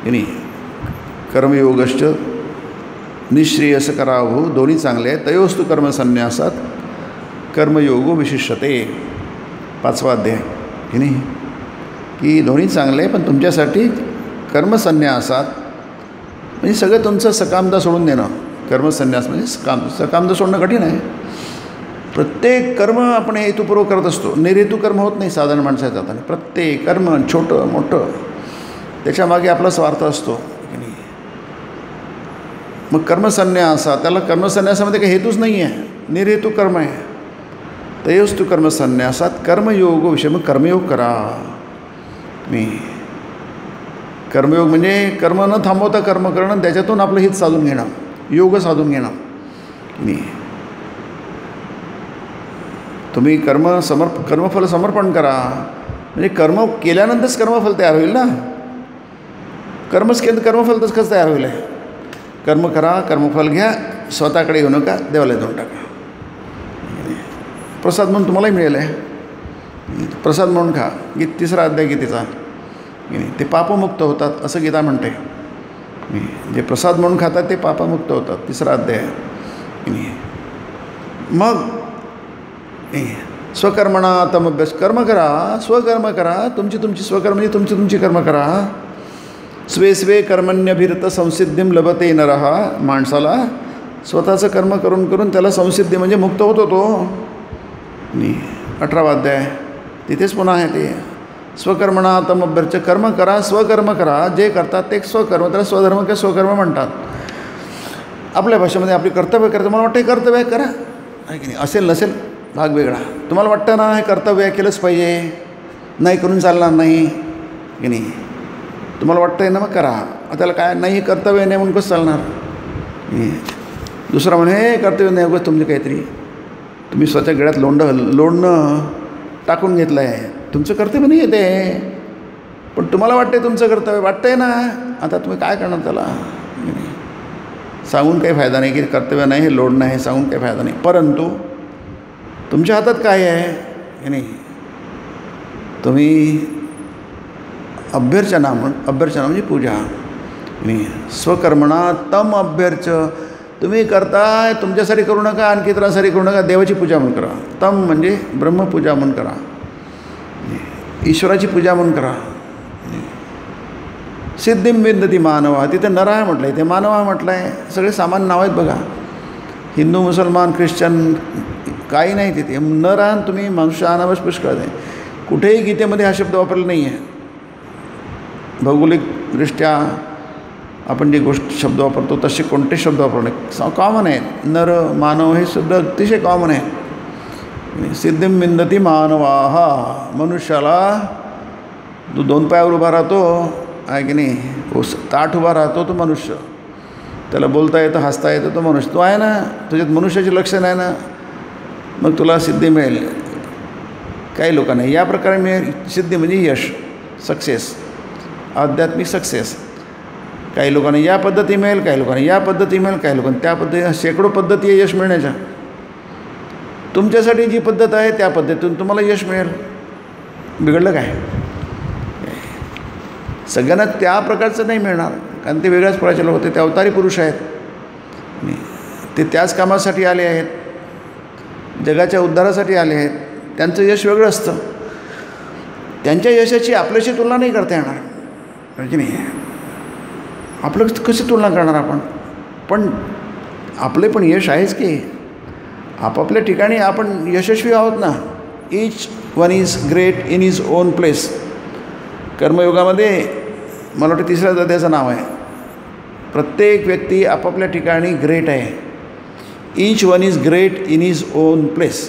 की नाही, कर्मयोगश्च निःश्रेयस करावो, दोन्ही चांगले आहेत. तयोस्तु कर्मसन्यासात कर्मयोगो विशिष्यते, 5वा अध्याय की नाही, की दोन्ही चांगले पण तुमच्यासाठी कर्मसन्यासात म्हणजे सगळं तुमचं सकामता सोडून देणं. कर्मसन्यास म्हणजे सकामता सोडणं कठीण आहे. प्रत्येक कर्म आपण हेतुपूर्वक करत असतो, निर्हेतू कर्म होत नाही साधारण माणसाच्या जाताना. प्रत्येक कर्म छोटं मोठं त्याच्यामागे आपला स्वार्थ असतो की नाही. मग कर्मसन्यासा, त्याला कर्मसन्यासामध्ये काही हेतूच नाही आहे, निर्हेतू कर्म आहे. तयोस्तु कर्मसन्यासात कर्मयोग विषय, मग कर्मयोग करा. मी कर्मयोग म्हणजे कर्म न थांबवता कर्म करणं, त्याच्यातून आपलं हित साधून घेणं, योग साधून घेणं. मी तुम्ही कर्मफल समर्पण करा, म्हणजे कर्म केल्यानंतरच कर्मफल तयार होईल ना. कर्मफल कसं तयार होईल? कर्म करा, कर्मफल घ्या, स्वतःकडे येऊ नका, देवाला देऊन टाका. प्रसाद म्हणून तुम्हालाही मिळेल आहे, प्रसाद म्हणून खा. 3रा अध्याय गीतेचा, ते पापमुक्त होतात असं गीता म्हणते. जे प्रसाद म्हणून खातात ते पापमुक्त होतात, 3रा अध्याय. मग स्वकर्मणा तमभ्यस, कर्म करा, स्वकर्म करा. तुमची स्वकर्म म्हणजे तुमची कर्म करा. स्वे कर्मण्यभिरत संसिद्धिम लभते नरः, माणसाला स्वतःचं कर्म करून करून त्याला संसिद्धी म्हणजे मुक्त होतो तो. 18वा अध्याय तिथेच पुन्हा आहे ते. स्वकर्मणा तमभ्यर्च, कर्म करा, स्वकर्म करा. जे करतात ते स्वकर्म, त्याला स्वधर्म किंवा स्वकर्म म्हणतात. आपल्या भाषेमध्ये आपली कर्तव्य करतं. मला वाटतं हे कर्तव्य आहे, करा, आहे की नाही. असेल नसेल भाग वेगळा. तुम्हाला वाटतं ना हे कर्तव्य आहे, केलंच पाहिजे, नाही करून चालणार नाही की नाही. तुम्हाला वाटतं आहे ना, मग करा. त्याला काय नाही, हे कर्तव्य नाही म्हणून कसं चालणार. दुसरा म्हणे हे कर्तव्य नाही, उगाच तुमचे काहीतरी तुम्ही स्वतः गळ्यात लोणनं टाकून घेतलं आहे. तुमचं कर्तव्य नाही आहे ते, पण तुम्हाला वाटतं आहे तुमचं कर्तव्य, वाटतं आहे ना. आता तुम्ही काय करणार त्याला? सांगून काही फायदा नाही की कर्तव्य नाही, हे लोढणं आहे, सांगून काही फायदा नाही. परंतु तुमच्या हातात काय आहे हे नाही. तुम्ही अभ्यर्चना म्हणजे पूजा. स्वकर्मणा तम अभ्यर्च, तुम्ही करताय तुमच्यासाठी करू नका, आणखी इतरांसाठी करू नका, देवाची पूजा म्हणून करा. तम म्हणजे ब्रह्मपूजा म्हणून करा, ईश्वराची पूजा म्हणून करा. सिद्धिम विंदती मानवा, तिथे नरः म्हटलं आहे, ते मानवा म्हटलं आहे. सगळे सामान्य नाव आहेत बघा. हिंदू मुसलमान ख्रिश्चन काही नाही तिथे. नरः तुम्ही मनुष्य अनावश पुष्कळ आहे. कुठेही गीतेमध्ये हा शब्द वापरला नाही आहे. भौगोलिकदृष्ट्या आपण जे शब्द वापरतो तसे कोणते शब्द वापरले कॉमन आहेत. नर मानव हे शब्द अतिशय कॉमन आहे. सिद्धिम विंदती मानवाः, मनुष्याला तो 2 पायावर उभा राहतो आहे की नाही, ताठ उभा राहतो तो मनुष्य, त्याला बोलता येतं, हसता येतं, तो मनुष्य. तो आहे ना, तुझ्यात मनुष्याचे लक्षण आहे ना, मग तुला सिद्धी मिळेल. काही लोकांना या प्रकारे मिळेल सिद्धी, म्हणजे यश, सक्सेस, आध्यात्मिक सक्सेस. काही लोकांना या पद्धती मिळेल, काही लोकांना या पद्धती मिळेल, काही लोकांना त्या पद्धती. शेकडो पद्धती आहे यश मिळण्याच्या. तुमच्यासाठी जी पद्धत आहे त्या पद्धतीतून तुम्हाला यश मिळेल. बिघडलं काय? सगळ्यांना त्या प्रकारचं नाही मिळणार, कारण ते वेगळ्याच प्रकारचे लोक होते. ते अवतारी पुरुष आहेत, ते त्याच कामासाठी आले आहेत, जगाच्या उद्धारासाठी आले आहेत. त्यांचं यश वेगळं असतं. त्यांच्या यशाची आपल्याशी तुलना नाही करता येणार की नाही. आपलं कशी तुलना करणार आपण? पण आपले पण यश आहेच की. आपापल्या ठिकाणी आपण यशस्वी आहोत ना. Each one is great in his own place. कर्मयोगामध्ये मला वाटतं 3ऱ्या अध्यायाचं नाव आहे. प्रत्येक व्यक्ती आपापल्या ठिकाणी ग्रेट आहे. Each one is great in his own place.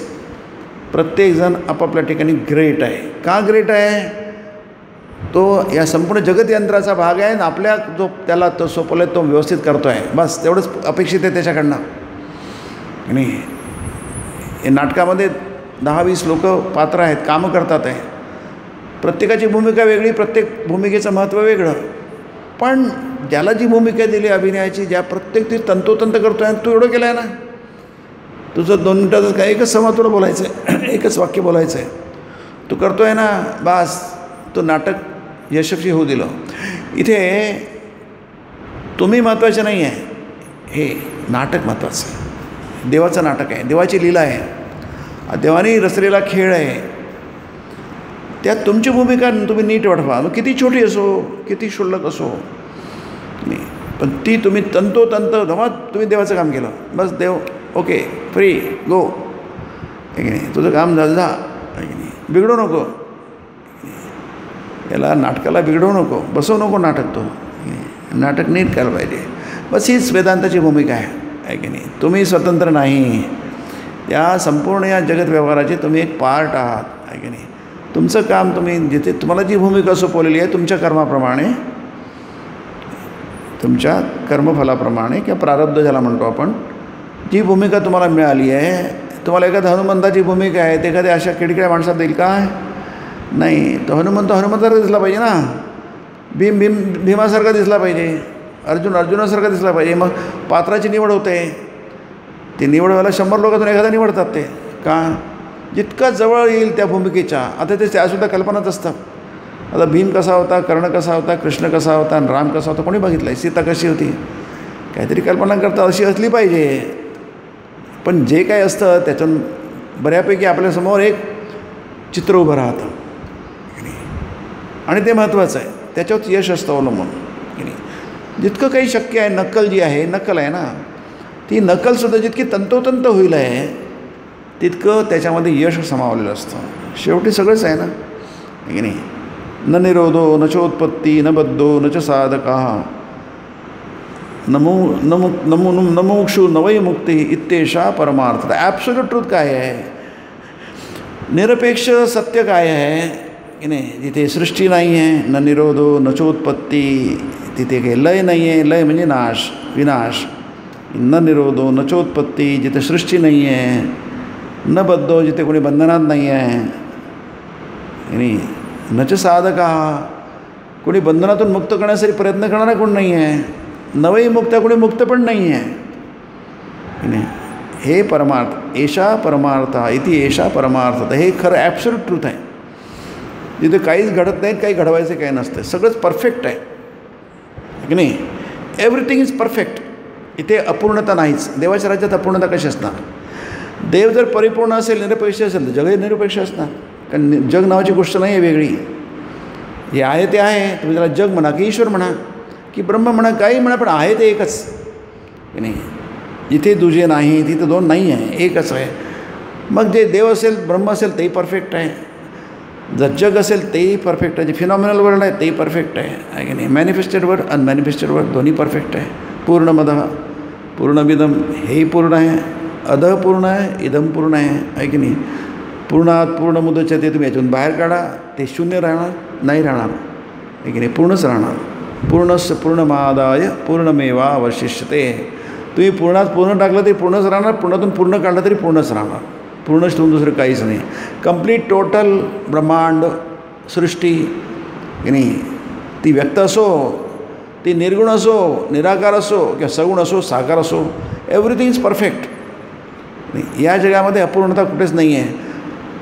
प्रत्येकजण आपापल्या ठिकाणी ग्रेट आहे. का ग्रेट आहे? तो या संपूर्ण जगतयंत्राचा भाग आहे आणि आपल्या जो त्याला तो सोपवला तो व्यवस्थित करतो आहे. बस तेवढंच अपेक्षित आहे त्याच्याकडनं. आणि हे नाटकामध्ये 10-20 लोक पात्र आहेत, कामं करतात आहे. प्रत्येकाची भूमिका वेगळी, प्रत्येक भूमिकेचं महत्त्व वेगळं. पण ज्याला जी भूमिका दिली अभिनयाची, ज्या प्रत्येक ती तंतोतंत करतो आहे. तू एवढं केलं आहे ना, तुझं 2 मिनिटातच काय एकच संवाद तुला बोलायचं आहे, एकच वाक्य बोलायचं आहे, तू करतो आहे ना, बास तो नाटक यशस्वी होऊ दिलं. इथे तुम्ही महत्त्वाचे नाही आहे, हे नाटक महत्त्वाचं आहे. देवाचं नाटक आहे, देवाची लीला आहे, देवाने रचलेला खेळ आहे. त्यात तुमची भूमिका तुम्ही नीट वाढवा. मग किती छोटी असो, किती क्षुल्लक असो, पण ती तुम्ही तंतोतंत धमात तुम्ही देवाचं काम केलं. बस देव ओके, फ्री, गो, आहे की नाही. तुझं काम झालं जा, आहे की नाही. बिघडू नको, याला नाटकाला बिघडवू नको, बसवू नको नाटक. तो नाटक नीट करायला पाहिजे. बस हीच वेदांताची भूमिका आहे की नाही. तुम्ही स्वतंत्र नाही, त्या संपूर्ण या जगत व्यवहाराचे तुम्ही एक पार्ट आहात, आहे की नाही. तुमचं काम तुम्ही जिथे तुम्हाला जी भूमिका सोपवलेली आहे तुमच्या कर्माप्रमाणे, तुमच्या कर्मफलाप्रमाणे किंवा प्रारब्ध ज्याला म्हणतो आपण, जी भूमिका तुम्हाला मिळाली आहे. तुम्हाला एखाद्या हनुमंताची भूमिका आहे, ते एखाद्या अशा किडकिड्या माणसात देईल काय? नाही. तो हनुमंतासारखा दिसला पाहिजे ना, भीमासारखा दिसला पाहिजे, अर्जुनासारखा दिसला पाहिजे. मग पात्राची निवड होते. ती निवड व्हायला 100 लोकांतून एखादा निवडतात. ते का? जितका जवळ येईल त्या भूमिकेच्या. आता ते त्यासुद्धा कल्पनाच असतात. आता भीम कसा होता, कर्ण कसा होता, कृष्ण कसा होता आणि राम कसा होता कोणी बघितलं आहे? सीता कशी होती? काहीतरी कल्पना करता अशी असली पाहिजे. पण जे काय असतं त्यातून बऱ्यापैकी आपल्यासमोर एक चित्र उभं राहतं आणि ते महत्त्वाचं आहे. त्याच्यावर यश असतं अवलंबून की नाही. जितकं काही शक्य आहे, नक्कल जी आहे, नक्कल आहे ना, ती नक्कलसुद्धा जितकी तंतोतंत होईल आहे तितकं त्याच्यामध्ये यश सामावलेलं असतं. शेवटी सगळंच आहे ना, की नाही. न निरोधो न चोत्पत्ती न बद्धो न च साधका नमुक्षु नवई मुक्ती इत्येषा परमार्थ. ॲब्सोल्यूट ट्रूथ काय आहे? निरपेक्ष सत्य काय आहे की नाही. जिथे सृष्टी नाही आहे, न निरोधो न चोत्पत्ती, तिथे काही लय नाही आहे. लय म्हणजे नाश, विनाश. न निरोधो न चोत्पत्ती, जिथे सृष्टी नाही आहे. न बद्धो, जिथे कोणी बंधनात नाही आहे. आणि न च साधका, कोणी बंधनातून मुक्त करण्यासाठी प्रयत्न करणारा कोण नाही आहे. नवई मुक्त, कोणी मुक्त पण नाही आहे. हे परमार्थ, एषा परमार्थ इति एषा परमार्थ. हे खरं ॲब्सोल्यूट ट्रूथ आहे. जिथे काहीच घडत नाहीत, काही घडवायचं काही नसतं, सगळंच परफेक्ट आहे की नाही. Everything is perfect. इथे अपूर्णता नाहीच. देवाच्या राज्यात अपूर्णता कशी असणार? देव जर परिपूर्ण असेल, निरपेक्ष असेल, तर जगही निरपेक्ष असणार. कारण जग नावाची गोष्ट नाही आहे वेगळी. हे आहे ते आहे. तुम्ही त्याला जग म्हणा की ईश्वर म्हणा की ब्रह्म म्हणा, काही म्हणा, पण आहे ते एकच की नाही. जिथे दुजे नाही तिथे दोन नाही आहे, एकच आहे. मग जे देव असेल, ब्रह्म असेल, तेही परफेक्ट आहे. जर जग असेल तेही परफेक्ट आहे. जे फिनॉमिनल वर्ल्ड आहे तेही परफेक्ट आहे की नाही. मॅनिफेस्टेड वर्ल्ड, अनमॅनिफेस्टेड वर्ल्ड दोन्ही परफेक्ट आहे. पूर्णमदः पूर्णमिदम, हेही पूर्ण आहे. अधः पूर्ण आहे, इदम पूर्ण आहे की नाही. पूर्णात पूर्णमुदच्यते तुम्ही याच्यातून बाहेर काढा, ते शून्य राहणार नाही, राहणार आहे की नाही, पूर्णच राहणार. पूर्णस्य पूर्णमादाय पूर्णमेवावशिष्यते. तुम्ही पूर्णात पूर्ण टाकलं तरी पूर्णच राहणार, पूर्णातून पूर्ण काढलं तरी पूर्णच राहणार. पूर्णच ठेवून दुसरं काहीच नाही. कंप्लीट टोटल ब्रह्मांड सृष्टी की नाही, ती व्यक्त असो, ती निर्गुण असो, निराकार असो किंवा सगुण असो, साकार असो, एव्हरीथिंग इज परफेक्ट. या जगामध्ये अपूर्णता कुठेच नाही आहे.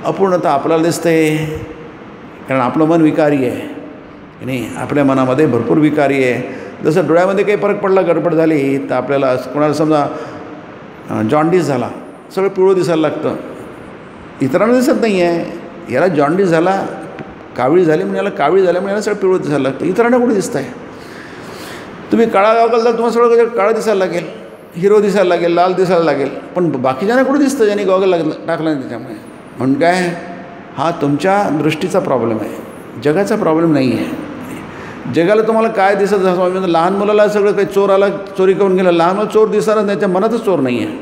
अपूर्णता आपल्याला दिसते कारण आपलं मन विकारी आहे की नाही. आपल्या मनामध्ये भरपूर विकारी आहे. जसं डोळ्यामध्ये काही फरक पडला, गडबड झाली, तर आपल्याला कोणाला समजा जॉन्डिस झाला, सगळं पिवळं दिसायला लागतं. इतरांना दिसत नाही आहे. याला जॉन्डिस झाला, कावीळ झाली म्हणजे याला कावीळ झाल्या म्हणजे याला सगळं पिवळं दिसायला लागतं. इतरांना कुठे दिसतं आहे. तुम्ही काळा गावकाल जाल, तुम्हाला सगळं काळं दिसायला लागेल, हिरो दिसायला लागेल, लाल दिसायला लागेल, पण बाकीच्यांना कुठे दिसतं ज्यांनी गॉगल टाकला नाही त्याच्यामुळे. म्हणून काय, हा तुमच्या दृष्टीचा प्रॉब्लेम आहे, जगाचा प्रॉब्लेम नाही आहे. जगाला तुम्हाला काय दिसत असं, लहान मुलाला सगळं काही चोर आला चोरी करून गेला, लहान मुलं चोर दिसणार, त्याच्या मनातच चोर नाही आहे.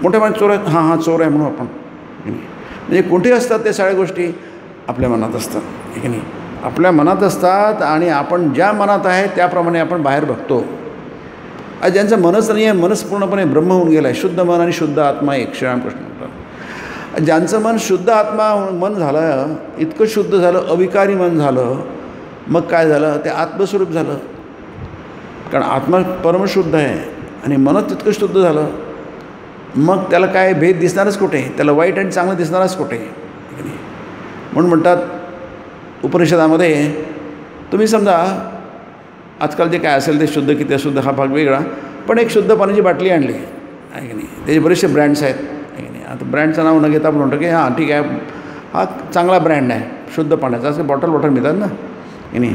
मोठ्या मनात चोर आहेत, हां चोर आहे म्हणून आपण. म्हणजे कुठे असतात ते सगळ्या गोष्टी आपल्या मनात असतात की नाही, आपल्या मनात असतात. आणि आपण ज्या मनात आहे त्याप्रमाणे आपण बाहेर बघतो. आज ज्यांचं मनच नाही आहे, मनच पूर्णपणे ब्रह्म होऊन गेलं आहे. शुद्ध मन आणि शुद्ध आत्मा एक, श्रीरामकृष्ण म्हणतात. ज्यांचं मन शुद्ध आत्मा मन झालं, इतकं शुद्ध झालं, अविकारी मन झालं, मग काय झालं, ते आत्मस्वरूप झालं. कारण आत्मा परमशुद्ध आहे आणि मनच तितकं शुद्ध झालं, मग त्याला काय भेद दिसणारच कुठे, त्याला वाईट आणि चांगलं दिसणारच कुठे. म्हणून म्हणतात उपनिषदामध्ये, तुम्ही समजा आजकाल जे काय असेल ते शुद्ध किती अशुद्ध हा भाग वेगळा, पण एक शुद्ध पाण्याची बाटली आणली आहे की नाही, त्याचे बरेचसे ब्रँड्स आहेत आहे की नाही. आता ब्रँडचं नाव न घेता आपण म्हणतो की हां ठीक आहे, हा चांगला ब्रँड आहे शुद्ध पाण्याचा, असं बॉटल मिळतात ना की नाही.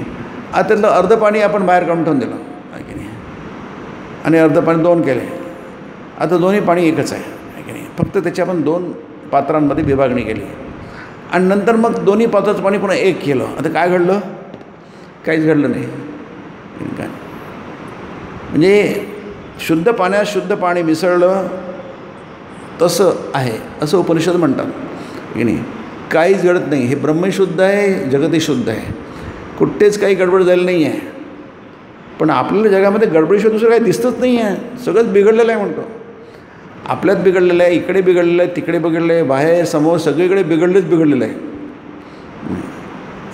आता त्यातलं अर्ध पाणी आपण बाहेर काढून ठेवून दिलं आहे की नाही, आणि अर्ध पाणी 2 केले. आता दोन्ही पाणी एकच आहे की नाही, फक्त त्याची आपण 2 पात्रांमध्ये विभागणी केली आणि नंतर मग दोन्ही पात्राचं पाणी पुन्हा 1 केलं. आता काय घडलं, काहीच घडलं नाही. काय म्हणजे शुद्ध पाण्यात शुद्ध पाणी मिसळलं तसं आहे असं उपनिषद म्हणतात की नाही. काहीच घडत नाही. हे ब्रह्मही शुद्ध आहे, जगतही शुद्ध आहे, कुठेच काही गडबड झाली नाही आहे. पण आपल्याला जगामध्ये गडबडीशिवाय दुसरं काही दिसतच नाही आहे. सगळंच बिघडलेलं आहे म्हणतो. आपल्यात बिघडलेलं आहे, इकडे बिघडलेलं आहे, तिकडे बिघडलं आहे, बाहेर समोर सगळीकडे बिघडलेलं आहे.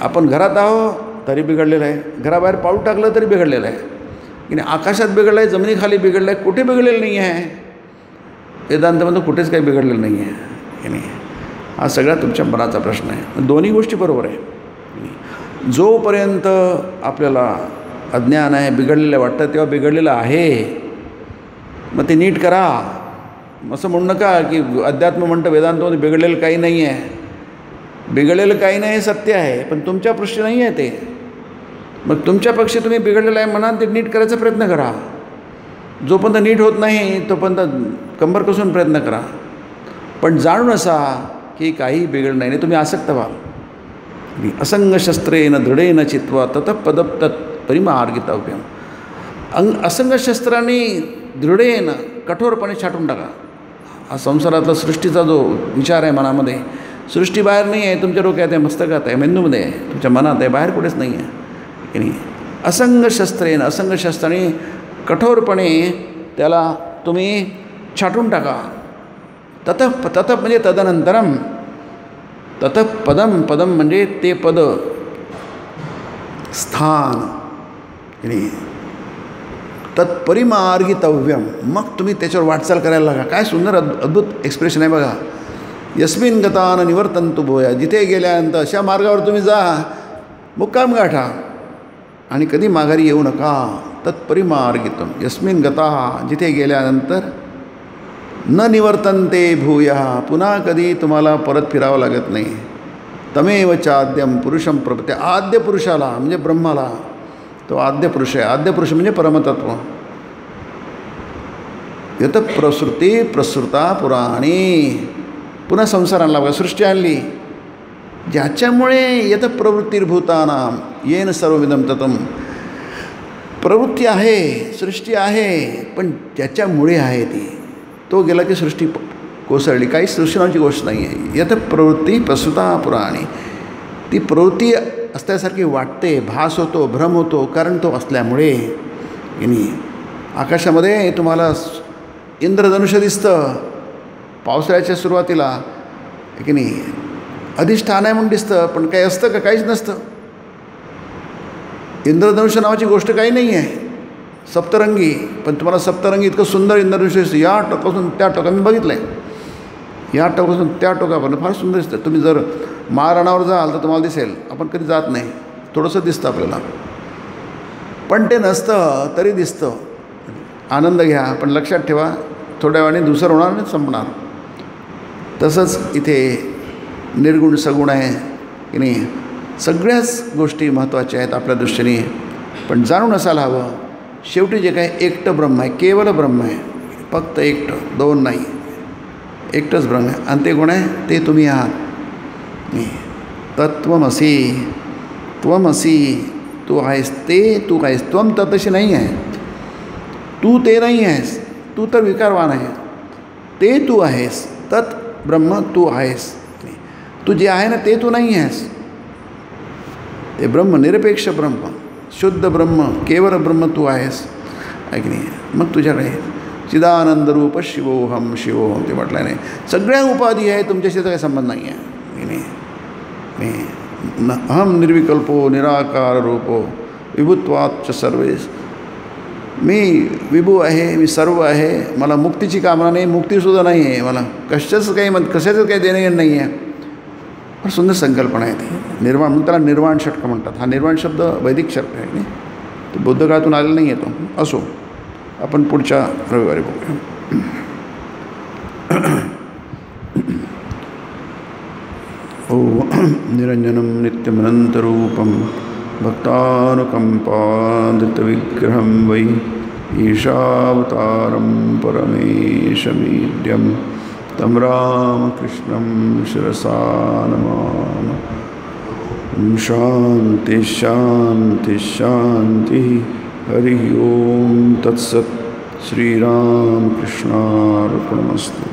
आपण घरात आहो तरी बिघडलेलं आहे, घराबाहेर पाऊल टाकलं तरी बिघडलेलं आहे की नाही. आकाशात बिघडलं आहे, जमिनीखाली बिघडलं आहे, कुठे बिघडलेलं नाही आहे. वेदांतामध्ये कुठेच काही बिघडलेलं नाही आहे की नाही. हा सगळा तुमच्या मनाचा प्रश्न आहे. दोन्ही गोष्टी बरोबर आहे. जोपर्यंत आपल्याला अज्ञान आहे, बिघडलेलं वाटतं, तेव्हा बिघडलेलं आहे, मग ते नीट करा. असं म्हणू नका की अध्यात्म म्हणतं वेदांतामध्ये बिघडलेलं काही नाही आहे. बिघडलेलं काही नाही हे सत्य आहे, पण तुमच्या पृष्ठी नाही आहे ते. मग तुमच्या पक्षी तुम्ही बिघडलेलं आहे म्हणा, ते नीट करायचा प्रयत्न करा. जोपर्यंत नीट होत नाही तोपर्यंत कंबर कसून प्रयत्न करा. पण जाणून असा की काही बिघडलं नाही. तुम्ही आसक्त व्हाल. असंगशस्त्रेन दृढेन चित्वा ततः पदप्तत् परिमार्गितव्यम. असंगशस्त्राने दृढेन कठोरपणे छाटून टाका. हा संसारातला सृष्टीचा जो विचार आहे मनामध्ये, सृष्टी बाहेर नाही आहे, तुमच्या डोक्यात आहे, मस्तकात आहे, मेंदूमध्ये आहे, तुमच्या मनात आहे, बाहेर कुठेच नाही आहे की नाही. असंगशस्त्रेन, असंगशस्त्राने कठोरपणे त्याला तुम्ही छाटून टाका. ततः म्हणजे तदनंतरम, ततः पदम, पदम म्हणजे ते पद, स्थान की नाही, तत्परिमार्गितव्यम. मग तुम्ही त्याच्यावर वाटचाल करायला लागा. काय सुंदर अद्भुत एक्सप्रेशन आहे बघा. यस्मिन गतान निवर्तन्तु भूया. जिथे गेल्यानंतर अशा मार्गावर तुम्ही जा, मुक्काम गाठा आणि कधी माघारी येऊ नका. तत्परिमार्गितम. यस्मिन गता, जिथे गेल्यानंतर न निवर्तन्ते भूयः, पुन्हा कधी तुम्हाला परत फिरावं लागत नाही. तमेव चाद्यम पुरुषम प्रपत्य. आद्य पुरुषाला म्हणजे ब्रह्माला, तो आद्य पुरुष आहे. आद्य पुरुष म्हणजे परमतत्व. यत प्रसृती प्रसृता पुराणी. पुन्हा संसार आणला बघा, सृष्टी आणली, ज्याच्यामुळे यत प्रवृत्तीर्भूतानाम येन सर्वविदम ततम. प्रवृत्ती आहे, सृष्टी आहे, पण ज्याच्यामुळे आहे ती, तो गेला की सृष्टी कोसळली, काही सृष्टीनाची गोष्ट नाही आहे. यत प्रवृत्ती प्रसुता पुराणी. ती प्रवृत्ती असल्यासारखी वाटते, भास होतो, भ्रम होतो, कारण तो असल्यामुळे की नाही. आकाशामध्ये तुम्हाला इंद्रधनुष्य दिसतं पावसाळ्याच्या सुरुवातीला की नाही, अधिष्ठान आहे म्हणून दिसतं, पण काही असतं का? काहीच नसतं. इंद्रधनुष्य नावाची गोष्ट काही नाही आहे, सप्तरंगी. पण तुम्हाला सप्तरंगी इतकं सुंदर इंद्रधनुष्य दिसतं, या टोकापासून त्या टोका. मी बघितलं आहे, या टोकापासून त्या टोकापर्यंत फार सुंदर दिसतं. तुम्ही जर महारणावर जाल तर तुम्हाला दिसेल. आपण कधी जात नाही, थोडंसं दिसतं आपल्याला, पण ते नसतं तरी दिसतं. आनंद घ्या, पण लक्षात ठेवा थोड्या वेळाने दुसरं होणार आणि संपणार. तसंच इथे निर्गुण सगुण आहे की नाही. सगळ्याच गोष्टी महत्त्वाच्या आहेत आपल्या दृष्टीने, पण जाणून असायला हवं शेवटी जे काय एकटं ब्रह्म आहे, केवळ ब्रह्म आहे, फक्त एकटं, दोन नाही, एकटंच ब्रह्म आहे. आणि ते कोण आहे? ते तुम्ही आहात. तत्वमसी, त्वमसी, तू आहेस ते तू आहेस. त्वम तशी नाही आहे, तू ते नाही आहेस, तू तर विकारवान आहे. ते तू आहेस, तत् ब्रह्म तू आहेस. तू जे आहे ना ते तू नाही आहेस. ते ब्रह्म, निरपेक्ष ब्रह्म, शुद्ध ब्रह्म, केवळ ब्रह्म तू आहेस, आहे की नाही. मग तुझ्याकडे चिदानंद रूप शिवोहम शिवोहम ते म्हटलं नाही. सगळ्या उपाधी आहे, तुमच्याशी काही संबंध नाही आहे की नाही. मी अहम निर्विकल्पो निराकार रूपो विभुत्वाच्च सर्वेस. मी विभू आहे, मी सर्व आहे, मला मुक्तीची कामना नाही, मुक्तीसुद्धा नाही आहे, मला कशाचं काही देणं नाही आहे. फार सुंदर संकल्पना आहे ती. निर्वाण म्हणून त्याला निर्वाण षटक म्हणतात. हा निर्वाण शब्द वैदिक शब्द आहे, नाही तो बुद्ध काळातून आलेला नाही येतो. असो, आपण पुढच्या रविवारी बघूया. ओ निरंजनं नित्यमनन्तरूपं भक्तानुकम्पाधृतविग्रहं वै ईशावतारं परमेशमीड्यं तं रामकृष्णं शिरसा नमामि. शान्ति शान्ति शान्तिः. हरिः ओं तत्सत्. श्रीरामकृष्णार्पणमस्तु.